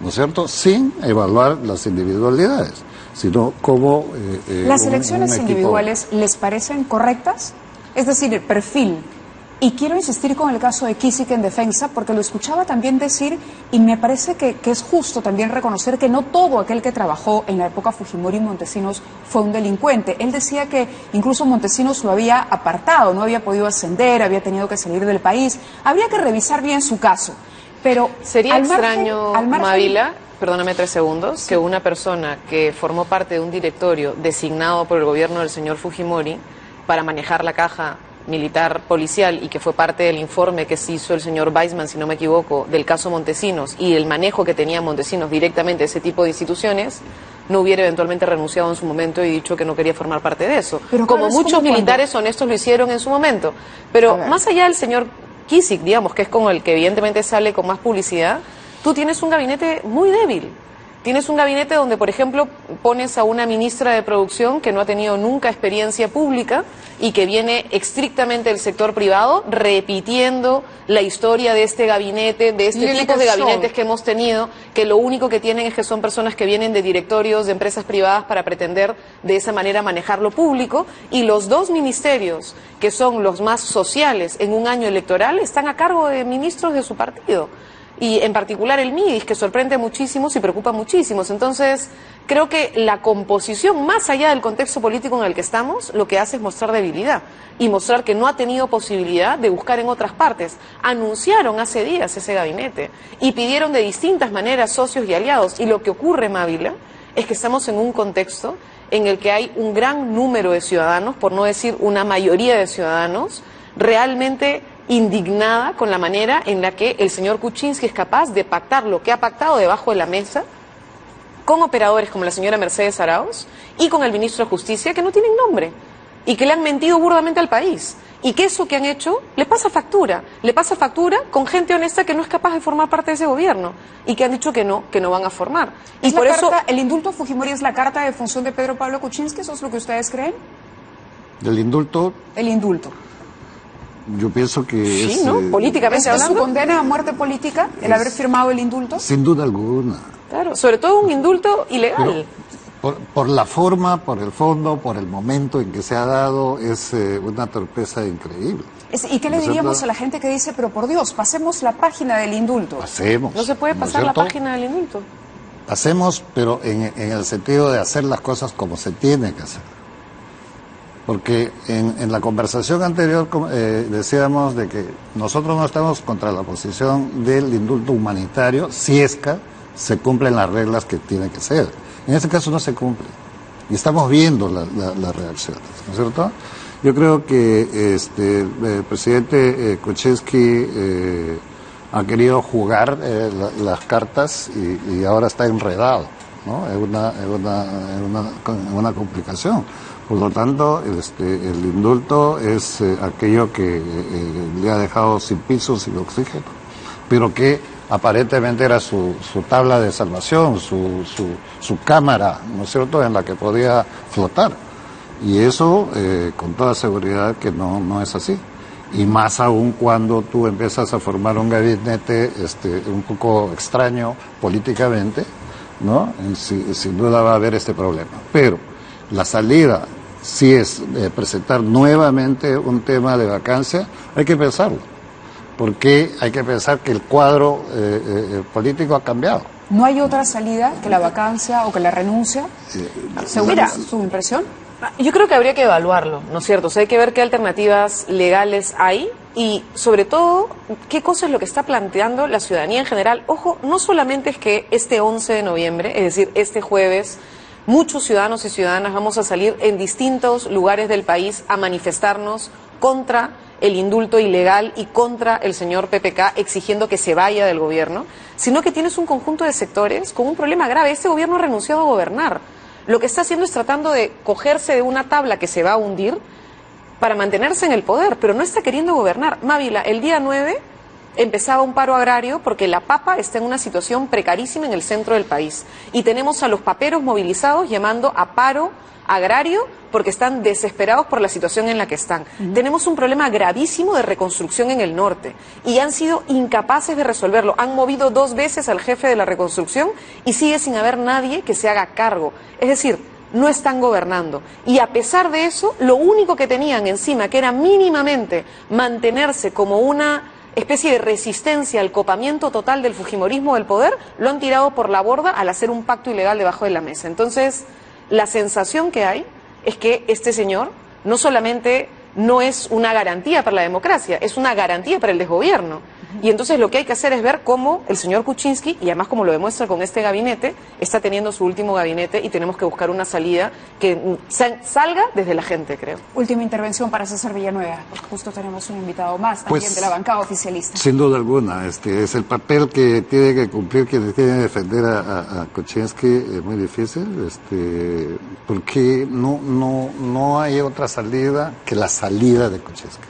Speaker 9: ¿no es cierto? Sin evaluar las individualidades, sino como
Speaker 1: ¿las elecciones individuales les parecen correctas? Es decir, el perfil. Y quiero insistir con el caso de Kissick en defensa, porque lo escuchaba también decir, y me parece que es justo también reconocer que no todo aquel que trabajó en la época Fujimori y Montesinos fue un delincuente. Él decía que incluso Montesinos lo había apartado, no había podido ascender, había tenido que salir del país. Habría que revisar bien su caso. Pero
Speaker 10: sería extraño, Mávila, perdóname 3 segundos, sí, que una persona que formó parte de un directorio designado por el gobierno del señor Fujimori para manejar la caja militar policial y que fue parte del informe que se hizo el señor Weissman, si no me equivoco, del caso Montesinos y el manejo que tenía Montesinos directamente de ese tipo de instituciones, no hubiera eventualmente renunciado en su momento y dicho que no quería formar parte de eso. Pero como muchos militares honestos lo hicieron en su momento. Pero más allá del señor Kissick, digamos, que es con el que evidentemente sale con más publicidad, tú tienes un gabinete muy débil. Tienes un gabinete donde, por ejemplo, pones a una ministra de producción que no ha tenido nunca experiencia pública y que viene estrictamente del sector privado, repitiendo la historia de este gabinete, de este tipo de gabinetes que hemos tenido, que lo único que tienen es que son personas que vienen de directorios de empresas privadas para pretender de esa manera manejar lo público, y los 2 ministerios que son los más sociales en un año electoral están a cargo de ministros de su partido. Y en particular el MIDIS, que sorprende muchísimo y preocupa muchísimo. Entonces, creo que la composición, más allá del contexto político en el que estamos, lo que hace es mostrar debilidad y mostrar que no ha tenido posibilidad de buscar en otras partes. Anunciaron hace días ese gabinete y pidieron de distintas maneras socios y aliados. Y lo que ocurre, Mávila, es que estamos en un contexto en el que hay un gran número de ciudadanos, por no decir una mayoría de ciudadanos, realmente indignada con la manera en la que el señor Kuczynski es capaz de pactar lo que ha pactado debajo de la mesa con operadores como la señora Mercedes Arauz y con el ministro de Justicia, que no tienen nombre y que le han mentido burdamente al país, y que eso que han hecho le pasa factura con gente honesta que no es capaz de formar parte de ese gobierno y que han dicho que no van a formar. Y por eso
Speaker 1: el indulto a Fujimori es la carta de función de Pedro Pablo Kuczynski. ¿Eso es lo que ustedes creen?
Speaker 9: ¿Del indulto?
Speaker 1: El indulto.
Speaker 9: Yo pienso que
Speaker 1: sí, ¿no? Políticamente hablando. ¿Es su condena a muerte política el haber firmado el indulto?
Speaker 9: Sin duda alguna.
Speaker 10: Claro, sobre todo un indulto ilegal.
Speaker 9: Por la forma, por el fondo, por el momento en que se ha dado, es una torpeza increíble.
Speaker 1: ¿Y qué le diríamos a la gente que dice, pero por Dios, pasemos la página del indulto?
Speaker 9: Pasemos.
Speaker 10: No se puede pasar la página del indulto.
Speaker 9: Pasemos, pero en el sentido de hacer las cosas como se tiene que hacer. Porque en la conversación anterior decíamos de que nosotros no estamos contra la posición del indulto humanitario si es que se cumplen las reglas que tienen que ser. En este caso no se cumple. Y estamos viendo las reacciones, ¿no es cierto? Yo creo que el presidente Kuczynski ha querido jugar las cartas y ahora está enredado, ¿no? Es una complicación. Por lo tanto, el indulto es aquello que le ha dejado sin piso, sin oxígeno, pero que aparentemente era su tabla de salvación, su cámara, ¿no es cierto?, en la que podía flotar. Y eso, con toda seguridad que no es así. Y más aún cuando tú empiezas a formar un gabinete un poco extraño políticamente, ¿no? Sin duda va a haber este problema. Pero la salida, si es presentar nuevamente un tema de vacancia, hay que pensarlo. Porque hay que pensar que el cuadro político ha cambiado.
Speaker 1: ¿No hay otra salida que la vacancia o que la renuncia? Según su impresión.
Speaker 10: Yo creo que habría que evaluarlo, ¿no es cierto? O sea, hay que ver qué alternativas legales hay y, sobre todo, qué cosa es lo que está planteando la ciudadanía en general. Ojo, no solamente es que este 11 de noviembre, es decir, este jueves, muchos ciudadanos y ciudadanas vamos a salir en distintos lugares del país a manifestarnos contra el indulto ilegal y contra el señor PPK exigiendo que se vaya del gobierno, sino que tienes un conjunto de sectores con un problema grave. Este gobierno ha renunciado a gobernar. Lo que está haciendo es tratando de cogerse de una tabla que se va a hundir para mantenerse en el poder, pero no está queriendo gobernar. Mávila, el día 9 empezaba un paro agrario porque la papa está en una situación precarísima en el centro del país. Y tenemos a los paperos movilizados llamando a paro agrario porque están desesperados por la situación en la que están. Tenemos un problema gravísimo de reconstrucción en el norte y han sido incapaces de resolverlo. Han movido 2 veces al jefe de la reconstrucción y sigue sin haber nadie que se haga cargo. Es decir, no están gobernando. Y a pesar de eso, lo único que tenían encima, que era mínimamente mantenerse como una especie de resistencia al copamiento total del fujimorismo del poder, lo han tirado por la borda al hacer un pacto ilegal debajo de la mesa. Entonces, la sensación que hay es que este señor no solamente no es una garantía para la democracia, es una garantía para el desgobierno. Y entonces lo que hay que hacer es ver cómo el señor Kuczynski, y además como lo demuestra con este gabinete, está teniendo su último gabinete y tenemos que buscar una salida que salga desde la gente, creo.
Speaker 1: Última intervención para César Villanueva, porque justo tenemos un invitado más también de la bancada oficialista.
Speaker 9: Sin duda alguna, es el papel que tiene que cumplir, que tiene que defender a Kuczynski, es muy difícil, porque no hay otra salida que la salida de Kuczynski.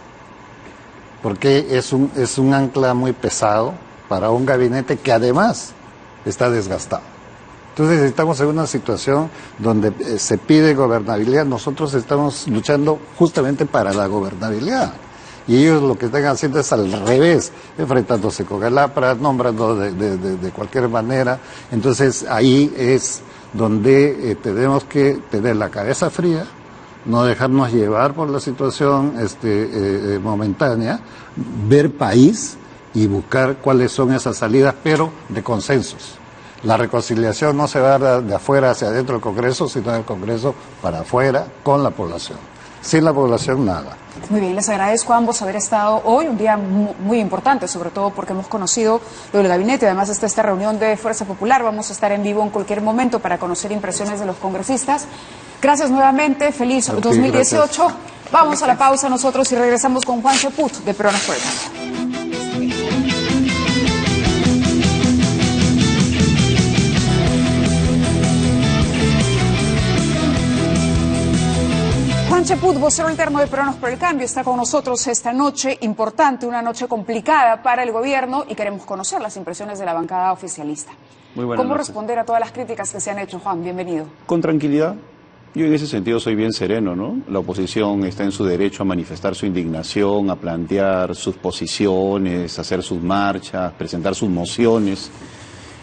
Speaker 9: Porque es un ancla muy pesado para un gabinete que además está desgastado. Entonces estamos en una situación donde se pide gobernabilidad. Nosotros estamos luchando justamente para la gobernabilidad. Y ellos lo que están haciendo es al revés, enfrentándose con el APRA, nombrando de cualquier manera. Entonces ahí es donde tenemos que tener la cabeza fría, no dejarnos llevar por la situación momentánea, ver país y buscar cuáles son esas salidas, pero de consensos. La reconciliación no se va a dar de afuera hacia adentro del Congreso, sino del Congreso para afuera, con la población. Sin la población, nada.
Speaker 1: Muy bien, les agradezco a ambos haber estado hoy, un día muy importante, sobre todo porque hemos conocido lo del gabinete, además está esta reunión de Fuerza Popular, vamos a estar en vivo en cualquier momento para conocer impresiones de los congresistas. Gracias nuevamente, feliz 2018. Gracias. Vamos a la pausa nosotros y regresamos con Juan Cheput de Peruanos por el Cambio. Juan Cheput, vocero alterno de Peruanos por el Cambio, está con nosotros esta noche importante, una noche complicada para el gobierno y queremos conocer las impresiones de la bancada oficialista.
Speaker 11: Muy buenas
Speaker 1: ¿Cómo
Speaker 11: noches.
Speaker 1: Responder a todas las críticas que se han hecho, Juan? Bienvenido.
Speaker 11: Con tranquilidad. Yo en ese sentido soy bien sereno, ¿no? La oposición está en su derecho a manifestar su indignación, a plantear sus posiciones, hacer sus marchas, presentar sus mociones.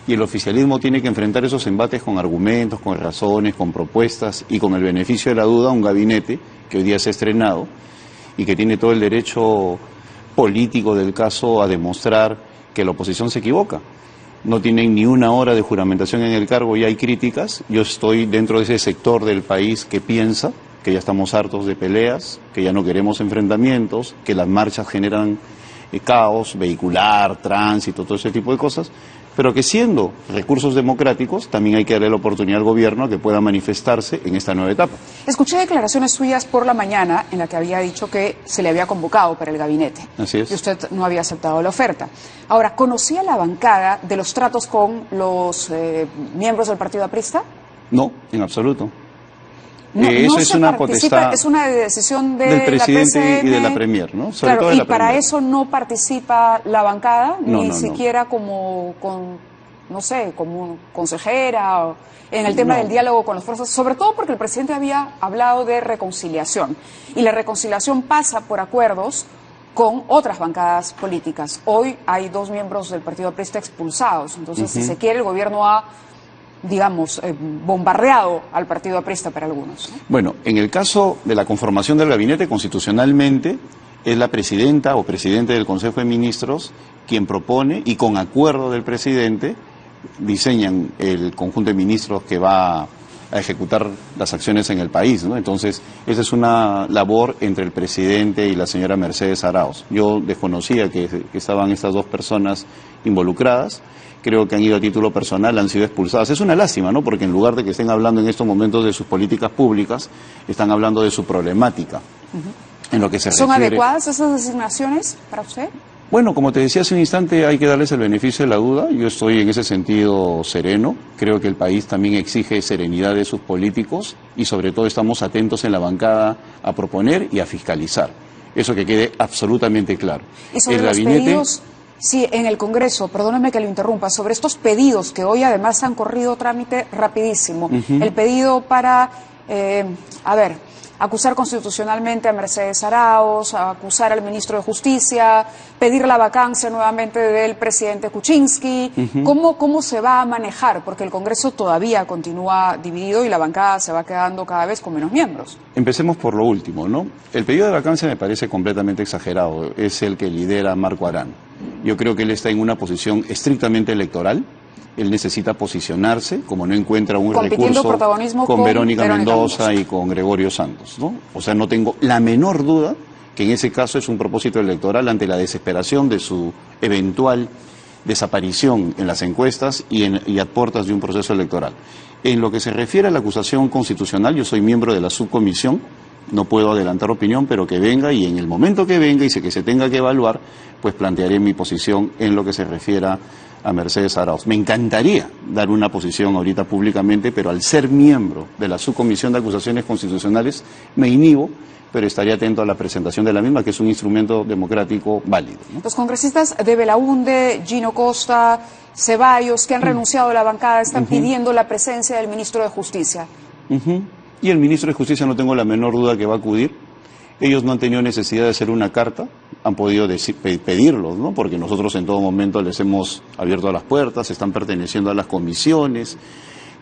Speaker 11: Y el oficialismo tiene que enfrentar esos embates con argumentos, con razones, con propuestas y con el beneficio de la duda un gabinete que hoy día se ha estrenado y que tiene todo el derecho político del caso a demostrar que la oposición se equivoca. No tienen ni una hora de juramentación en el cargo y hay críticas. Yo estoy dentro de ese sector del país que piensa que ya estamos hartos de peleas, que ya no queremos enfrentamientos, que las marchas generan caos vehicular, tránsito, todo ese tipo de cosas, pero que siendo recursos democráticos también hay que darle la oportunidad al gobierno a que pueda manifestarse en esta nueva etapa.
Speaker 1: Escuché declaraciones suyas por la mañana en la que había dicho que se le había convocado para el gabinete.
Speaker 11: Así es.
Speaker 1: Y usted no había aceptado la oferta. Ahora, ¿conocía la bancada de los tratos con los miembros del partido aprista?
Speaker 11: No, en absoluto. Eso es una potestad.
Speaker 1: Es una decisión
Speaker 11: del presidente
Speaker 1: la PCM,
Speaker 11: y de la Premier, ¿no? Sobre
Speaker 1: claro,
Speaker 11: todo de
Speaker 1: y
Speaker 11: la
Speaker 1: para
Speaker 11: Premier.
Speaker 1: eso no participa la bancada,
Speaker 11: No,
Speaker 1: ni
Speaker 11: no,
Speaker 1: siquiera como consejera o en el tema del diálogo con las fuerzas, sobre todo porque el presidente había hablado de reconciliación y la reconciliación pasa por acuerdos con otras bancadas políticas. Hoy hay 2 miembros del Partido Aprista expulsados, entonces si se quiere el gobierno ha, digamos, bombardeado al Partido Aprista para algunos, ¿no?
Speaker 11: Bueno, en el caso de la conformación del gabinete, constitucionalmente es la presidenta o presidente del Consejo de Ministros quien propone y con acuerdo del presidente diseñan el conjunto de ministros que va a ejecutar las acciones en el país, ¿no? Entonces, esa es una labor entre el presidente y la señora Mercedes Arauz. Yo desconocía que estaban estas 2 personas involucradas. Creo que han ido a título personal, han sido expulsadas. Es una lástima, ¿no? Porque en lugar de que estén hablando en estos momentos de sus políticas públicas, están hablando de su problemática. En lo que se
Speaker 1: ¿Son
Speaker 11: refiere...
Speaker 1: adecuadas esas designaciones para usted?
Speaker 11: Bueno, como te decía hace un instante, hay que darles el beneficio de la duda. Yo estoy en ese sentido sereno. Creo que el país también exige serenidad de sus políticos y sobre todo estamos atentos en la bancada a proponer y a fiscalizar. Eso que quede absolutamente claro.
Speaker 1: Y sobre los pedidos, sí, en el Congreso, perdóneme que lo interrumpa, sobre estos pedidos que hoy además han corrido trámite rapidísimo. El pedido para, acusar constitucionalmente a Mercedes Arauz, acusar al ministro de Justicia, pedir la vacancia nuevamente del presidente Kuczynski. ¿Cómo se va a manejar? Porque el Congreso todavía continúa dividido y la bancada se va quedando cada vez con menos miembros.
Speaker 11: Empecemos por lo último, ¿no? El pedido de vacancia me parece completamente exagerado. Es el que lidera Marco Arán. Yo creo que él está en una posición estrictamente electoral. Él necesita posicionarse, como no encuentra un recurso con Verónica Mendoza y con Gregorio Santos, ¿no? O sea, no tengo la menor duda que en ese caso es un propósito electoral ante la desesperación de su eventual desaparición en las encuestas y a puertas de un proceso electoral. En lo que se refiere a la acusación constitucional, yo soy miembro de la subcomisión, no puedo adelantar opinión, pero que venga y en el momento que venga y que se tenga que evaluar, pues plantearé mi posición en lo que se refiera a Mercedes Arauz. Me encantaría dar una posición ahorita públicamente, pero al ser miembro de la subcomisión de acusaciones constitucionales me inhibo, pero estaría atento a la presentación de la misma, que es un instrumento democrático válido, ¿no?
Speaker 1: Los congresistas de Belaunde, Gino Costa, Ceballos, que han renunciado a la bancada, están pidiendo la presencia del ministro de Justicia.
Speaker 11: Y el ministro de Justicia no tengo la menor duda que va a acudir. Ellos no han tenido necesidad de hacer una carta, han podido pedirlo, ¿no? Porque nosotros en todo momento les hemos abierto las puertas, están perteneciendo a las comisiones.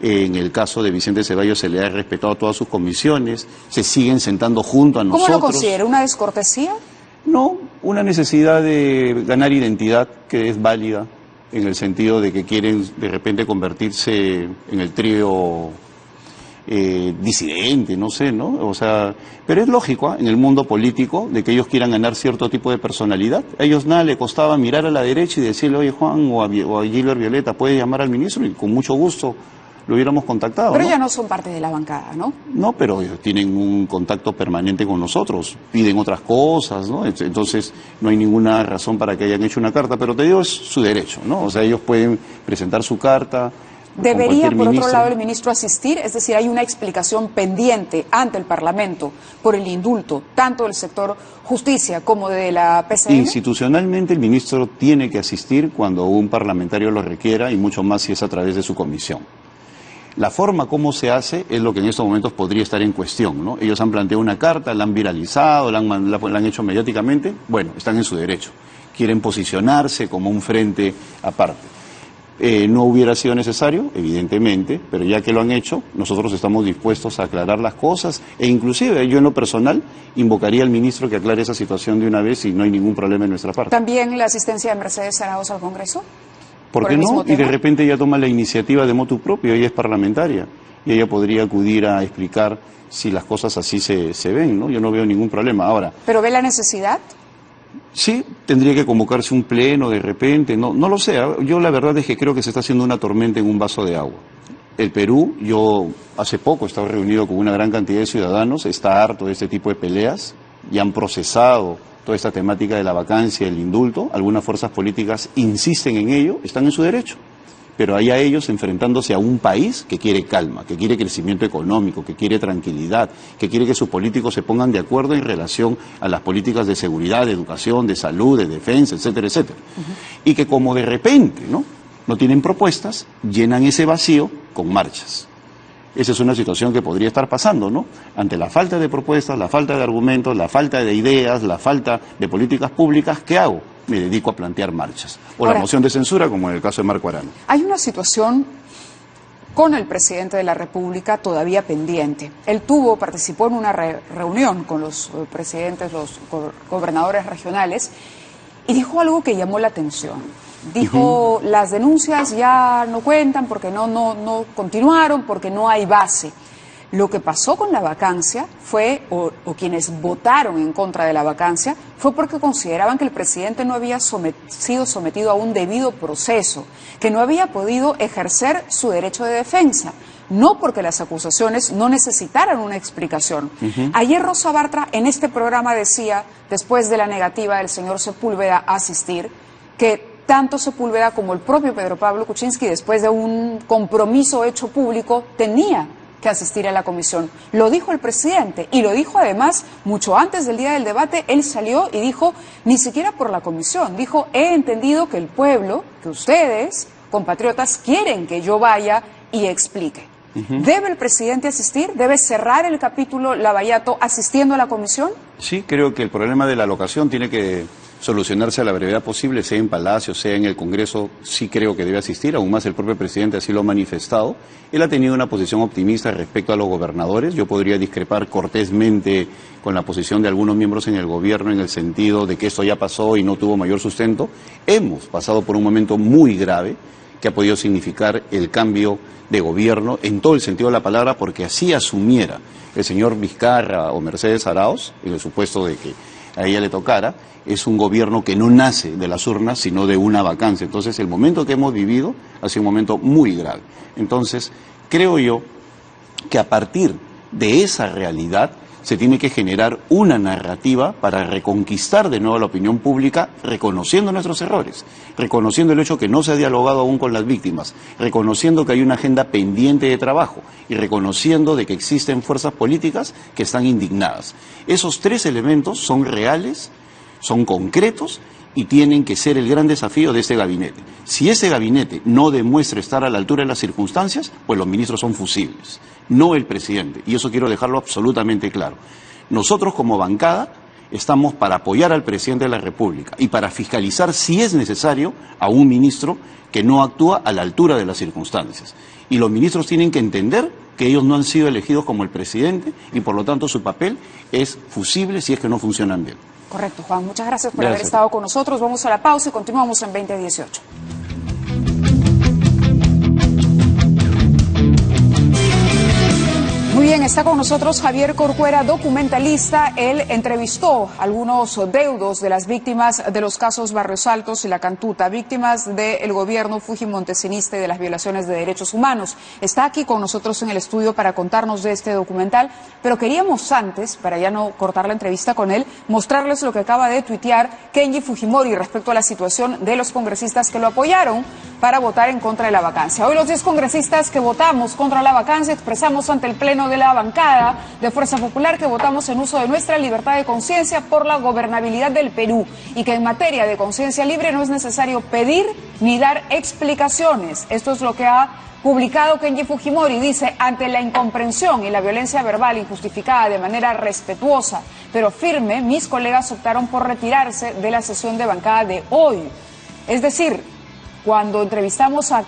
Speaker 11: En el caso de Vicente Ceballos se le ha respetado todas sus comisiones, se siguen sentando junto a nosotros.
Speaker 1: ¿Cómo lo considera? ¿Una descortesía?
Speaker 11: No, una necesidad de ganar identidad que es válida en el sentido de que quieren de repente convertirse en el trío disidente, no sé, ¿no? O sea, pero es lógico, en el mundo político de que ellos quieran ganar cierto tipo de personalidad. A ellos nada le costaba mirar a la derecha y decirle, oye Juan o a Gilbert Violeta, puede llamar al ministro y con mucho gusto lo hubiéramos contactado.
Speaker 1: Pero
Speaker 11: ¿no?
Speaker 1: ya no son parte de la bancada, ¿no?
Speaker 11: No, pero ellos tienen un contacto permanente con nosotros, piden otras cosas, ¿no? Entonces no hay ninguna razón para que hayan hecho una carta, pero te digo, es su derecho, ¿no? O sea, ellos pueden presentar su carta.
Speaker 1: ¿Debería, por otro lado, el ministro asistir? Es decir, hay una explicación pendiente ante el Parlamento por el indulto, tanto del sector justicia como de la PCM.
Speaker 11: Institucionalmente, el ministro tiene que asistir cuando un parlamentario lo requiera y mucho más si es a través de su comisión. La forma como se hace es lo que en estos momentos podría estar en cuestión, ¿no? Ellos han planteado una carta, la han viralizado, la han hecho mediáticamente. Bueno, están en su derecho. Quieren posicionarse como un frente aparte. No hubiera sido necesario, evidentemente, pero ya que lo han hecho, nosotros estamos dispuestos a aclarar las cosas e inclusive yo en lo personal invocaría al ministro que aclare esa situación de una vez y no hay ningún problema en nuestra parte.
Speaker 1: ¿También la asistencia de Mercedes Arauz al Congreso?
Speaker 11: ¿Por qué no? Y de repente ella toma la iniciativa de motu propio, ella es parlamentaria y ella podría acudir a explicar si las cosas así se ven, ¿no? Yo no veo ningún problema. Ahora,
Speaker 1: ¿pero ve la necesidad?
Speaker 11: Sí, tendría que convocarse un pleno de repente, no lo sé. Yo la verdad es que creo que se está haciendo una tormenta en un vaso de agua. El Perú, yo hace poco he estado reunido con una gran cantidad de ciudadanos, está harto de este tipo de peleas y han procesado toda esta temática de la vacancia, el indulto. Algunas fuerzas políticas insisten en ello, están en su derecho. pero allá ellos enfrentándose a un país que quiere calma, que quiere crecimiento económico, que quiere tranquilidad, que quiere que sus políticos se pongan de acuerdo en relación a las políticas de seguridad, de educación, de salud, de defensa, etcétera, etcétera. Y que como de repente, no tienen propuestas, llenan ese vacío con marchas. Esa es una situación que podría estar pasando, ¿no? Ante la falta de propuestas, la falta de argumentos, la falta de ideas, la falta de políticas públicas, ¿qué hago? Me dedico a plantear marchas. O la moción de censura, como en el caso de Marco Arana.
Speaker 1: Hay una situación con el presidente de la República todavía pendiente. Él participó en una reunión con los presidentes, los gobernadores regionales, y dijo algo que llamó la atención. Dijo, las denuncias ya no cuentan porque no continuaron, porque no hay base. Lo que pasó con la vacancia fue, o quienes votaron en contra de la vacancia, fue porque consideraban que el presidente no había sido sometido a un debido proceso, que no había podido ejercer su derecho de defensa, no porque las acusaciones no necesitaran una explicación. Ayer Rosa Bartra en este programa decía, después de la negativa del señor Sepúlveda a asistir, que tanto Sepúlveda como el propio Pedro Pablo Kuczynski, después de un compromiso hecho público, tenía que asistir a la comisión. Lo dijo el presidente y lo dijo además mucho antes del día del debate. Él salió y dijo, ni siquiera por la comisión, dijo, he entendido que el pueblo, que ustedes, compatriotas, quieren que yo vaya y explique. ¿Debe el presidente asistir? ¿Debe cerrar el capítulo Lavallato asistiendo a la comisión?
Speaker 11: Sí, creo que el problema de la locación tiene que solucionarse a la brevedad posible, sea en Palacio, sea en el Congreso. Sí creo que debe asistir, aún más el propio presidente así lo ha manifestado. Él ha tenido una posición optimista respecto a los gobernadores. Yo podría discrepar cortésmente con la posición de algunos miembros en el gobierno en el sentido de que esto ya pasó y no tuvo mayor sustento. Hemos pasado por un momento muy grave que ha podido significar el cambio de gobierno en todo el sentido de la palabra, porque así asumiera el señor Vizcarra o Mercedes Arauz, en el supuesto de que a ella le tocara, es un gobierno que no nace de las urnas, sino de una vacancia. Entonces, el momento que hemos vivido ha sido un momento muy grave. Entonces, creo yo que a partir de esa realidad se tiene que generar una narrativa para reconquistar de nuevo la opinión pública, reconociendo nuestros errores, reconociendo el hecho que no se ha dialogado aún con las víctimas, reconociendo que hay una agenda pendiente de trabajo y reconociendo de que existen fuerzas políticas que están indignadas. Esos tres elementos son reales, son concretos y tienen que ser el gran desafío de este gabinete. Si ese gabinete no demuestra estar a la altura de las circunstancias, pues los ministros son fusibles, no el presidente. Y eso quiero dejarlo absolutamente claro. Nosotros como bancada estamos para apoyar al presidente de la República y para fiscalizar, si es necesario, a un ministro que no actúa a la altura de las circunstancias. Y los ministros tienen que entender que ellos no han sido elegidos como el presidente y por lo tanto su papel es fusible si es que no funcionan bien.
Speaker 1: Correcto, Juan. Muchas gracias por haber estado con nosotros. Vamos a la pausa y continuamos en 2018. Muy bien, está con nosotros Javier Corcuera, documentalista. Él entrevistó a algunos deudos de las víctimas de los casos Barrios Altos y La Cantuta, víctimas del gobierno fujimontesinista y de las violaciones de derechos humanos. Está aquí con nosotros en el estudio para contarnos de este documental, pero queríamos antes, para ya no cortar la entrevista con él, mostrarles lo que acaba de tuitear Kenji Fujimori respecto a la situación de los congresistas que lo apoyaron para votar en contra de la vacancia. Hoy los 10 congresistas que votamos contra la vacancia expresamos ante el Pleno de la bancada de Fuerza Popular que votamos en uso de nuestra libertad de conciencia por la gobernabilidad del Perú y que en materia de conciencia libre no es necesario pedir ni dar explicaciones. Esto es lo que ha publicado Kenji Fujimori. Dice, ante la incomprensión y la violencia verbal injustificada de manera respetuosa pero firme, mis colegas optaron por retirarse de la sesión de bancada de hoy. Es decir, cuando entrevistamos a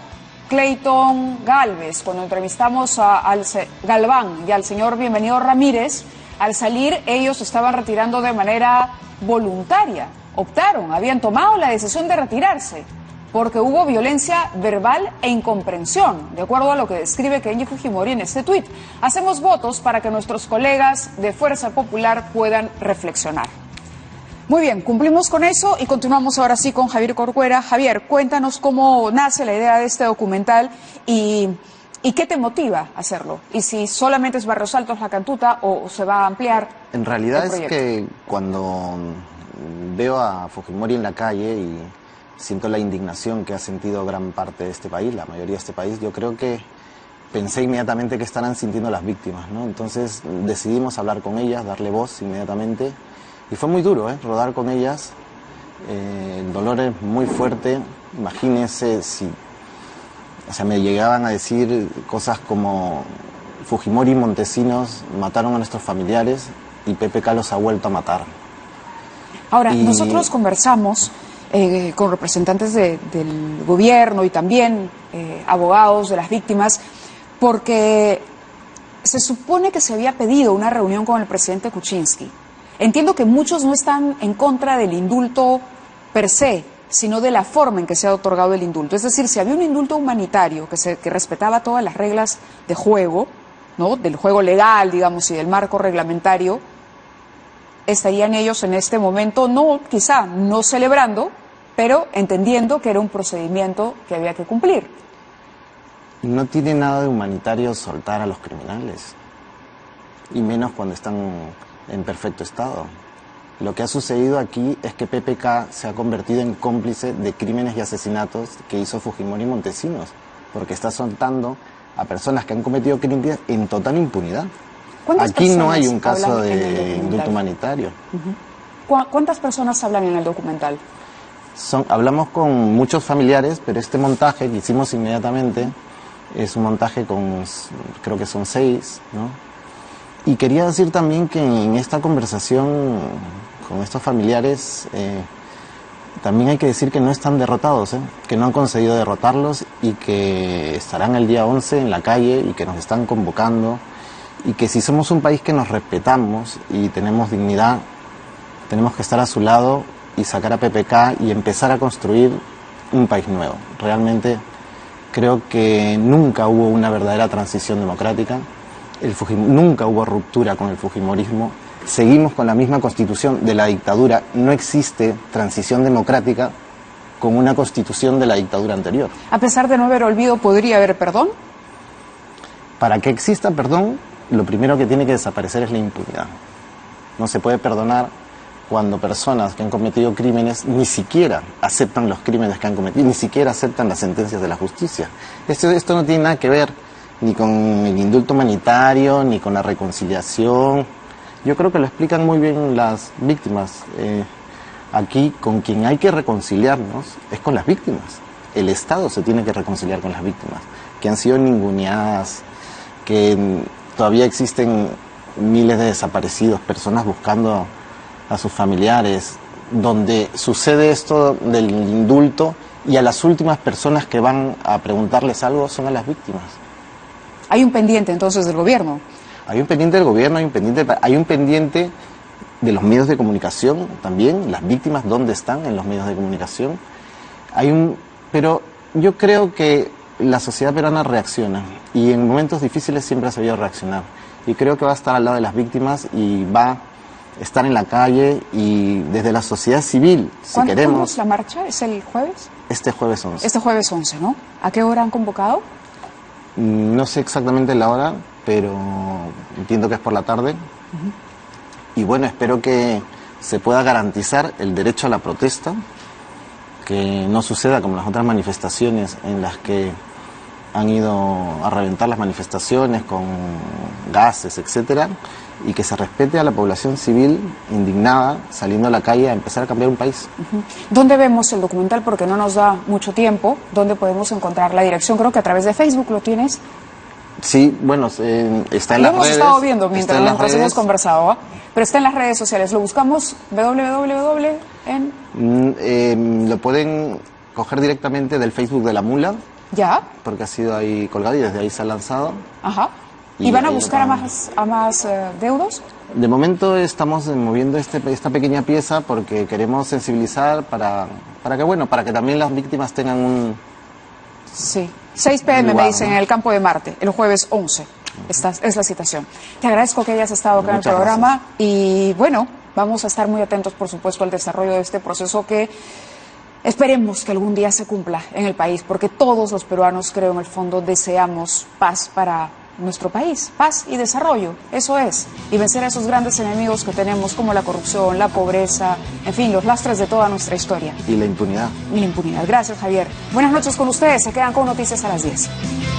Speaker 1: Clayton Galvez, cuando entrevistamos al Galván y al señor Bienvenido Ramírez, al salir ellos estaban retirando de manera voluntaria, optaron, habían tomado la decisión de retirarse, porque hubo violencia verbal e incomprensión, de acuerdo a lo que describe Kenji Fujimori en este tuit. Hacemos votos para que nuestros colegas de Fuerza Popular puedan reflexionar. Muy bien, cumplimos con eso y continuamos ahora sí con Javier Corcuera. Javier, cuéntanos cómo nace la idea de este documental y qué te motiva a hacerlo. Y si solamente es Barrios Altos, La Cantuta o se va a ampliar.
Speaker 12: En realidad es que cuando veo a Fujimori en la calle y siento la indignación que ha sentido gran parte de este país, la mayoría de este país. Yo creo que pensé inmediatamente que estarán sintiendo las víctimas, ¿no? Entonces decidimos hablar con ellas, darle voz inmediatamente, y fue muy duro, rodar con ellas. El dolor es muy fuerte. Imagínense si, o sea, me llegaban a decir cosas como Fujimori y Montesinos mataron a nuestros familiares y PPK los ha vuelto a matar.
Speaker 1: Ahora, nosotros conversamos con representantes del gobierno y también abogados de las víctimas, porque se supone que se había pedido una reunión con el presidente Kuczynski. Entiendo que muchos no están en contra del indulto per se, sino de la forma en que se ha otorgado el indulto. Es decir, si había un indulto humanitario que respetaba todas las reglas de juego, ¿no?, del juego legal, digamos, y del marco reglamentario, estarían ellos en este momento, quizá no celebrando, pero entendiendo que era un procedimiento que había que cumplir.
Speaker 12: No tiene nada de humanitario soltar a los criminales, y menos cuando están en perfecto estado. Lo que ha sucedido aquí es que PPK se ha convertido en cómplice de crímenes y asesinatos que hizo Fujimori y Montesinos, porque está soltando a personas que han cometido crímenes en total impunidad. Aquí no hay un caso de indulto humanitario.
Speaker 1: ¿Cuántas personas hablan en el documental?
Speaker 12: Hablamos con muchos familiares, pero este montaje que hicimos inmediatamente es un montaje con, creo que son 6, ¿no? Y quería decir también que en esta conversación con estos familiares también hay que decir que no están derrotados, que no han conseguido derrotarlos, y que estarán el día 11 en la calle y que nos están convocando, y que si somos un país que nos respetamos y tenemos dignidad, tenemos que estar a su lado y sacar a PPK y empezar a construir un país nuevo. Realmente creo que nunca hubo una verdadera transición democrática, nunca hubo ruptura con el fujimorismo, seguimos con la misma constitución de la dictadura, no existe transición democrática con una constitución de la dictadura anterior.
Speaker 1: A pesar de no haber olvido, ¿podría haber perdón?
Speaker 12: Para que exista perdón, lo primero que tiene que desaparecer es la impunidad. No se puede perdonar cuando personas que han cometido crímenes ni siquiera aceptan los crímenes que han cometido, ni siquiera aceptan las sentencias de la justicia. Esto no tiene nada que ver ni con el indulto humanitario, ni con la reconciliación. Yo creo que lo explican muy bien las víctimas. Aquí con quien hay que reconciliarnos es con las víctimas. El Estado se tiene que reconciliar con las víctimas, que han sido ninguneadas, que todavía existen miles de desaparecidos, personas buscando a sus familiares, donde sucede esto del indulto y a las últimas personas que van a preguntarles algo son a las víctimas.
Speaker 1: ¿Hay un pendiente entonces del gobierno?
Speaker 12: Hay un pendiente del gobierno, hay un pendiente de los medios de comunicación también, las víctimas, ¿dónde están en los medios de comunicación? Pero yo creo que la sociedad peruana reacciona, y en momentos difíciles siempre ha sabido reaccionar, y creo que va a estar al lado de las víctimas y va a estar en la calle, y desde la sociedad civil, si queremos...
Speaker 1: ¿Cuándo es la marcha? ¿Es el jueves?
Speaker 12: Este jueves 11.
Speaker 1: Este jueves 11, ¿no? ¿A qué hora han convocado?
Speaker 12: No sé exactamente la hora, pero entiendo que es por la tarde. Y bueno, espero que se pueda garantizar el derecho a la protesta, que no suceda como las otras manifestaciones en las que han ido a reventar las manifestaciones con gases, etcétera, y que se respete a la población civil indignada saliendo a la calle a empezar a cambiar un país.
Speaker 1: ¿Dónde vemos el documental? Porque no nos da mucho tiempo. ¿Dónde podemos encontrar la dirección? Creo que a través de Facebook lo tienes.
Speaker 12: Sí, bueno, está en las redes.
Speaker 1: Lo hemos estado viendo mientras hemos conversado, pero está en las redes sociales. Lo buscamos www
Speaker 12: lo pueden coger directamente del Facebook de La Mula.
Speaker 1: Ya.
Speaker 12: Porque ha sido ahí colgado y desde ahí se ha lanzado.
Speaker 1: Ajá. ¿Y van a buscar a más deudos?
Speaker 12: De momento estamos moviendo esta pequeña pieza porque queremos sensibilizar para que también las víctimas tengan un...
Speaker 1: Sí. 6 p.m. me dicen en el Campo de Marte, el jueves 11. Esta es la citación. Te agradezco que hayas estado acá en el programa. Gracias. Y bueno, vamos a estar muy atentos, por supuesto, al desarrollo de este proceso que esperemos que algún día se cumpla en el país, porque todos los peruanos, creo, en el fondo, deseamos paz para nuestro país, paz y desarrollo, eso es, y vencer a esos grandes enemigos que tenemos como la corrupción, la pobreza, en fin, los lastres de toda nuestra historia.
Speaker 12: Y la impunidad.
Speaker 1: Y la impunidad. Gracias, Javier. Buenas noches con ustedes, se quedan con Noticias a las 10.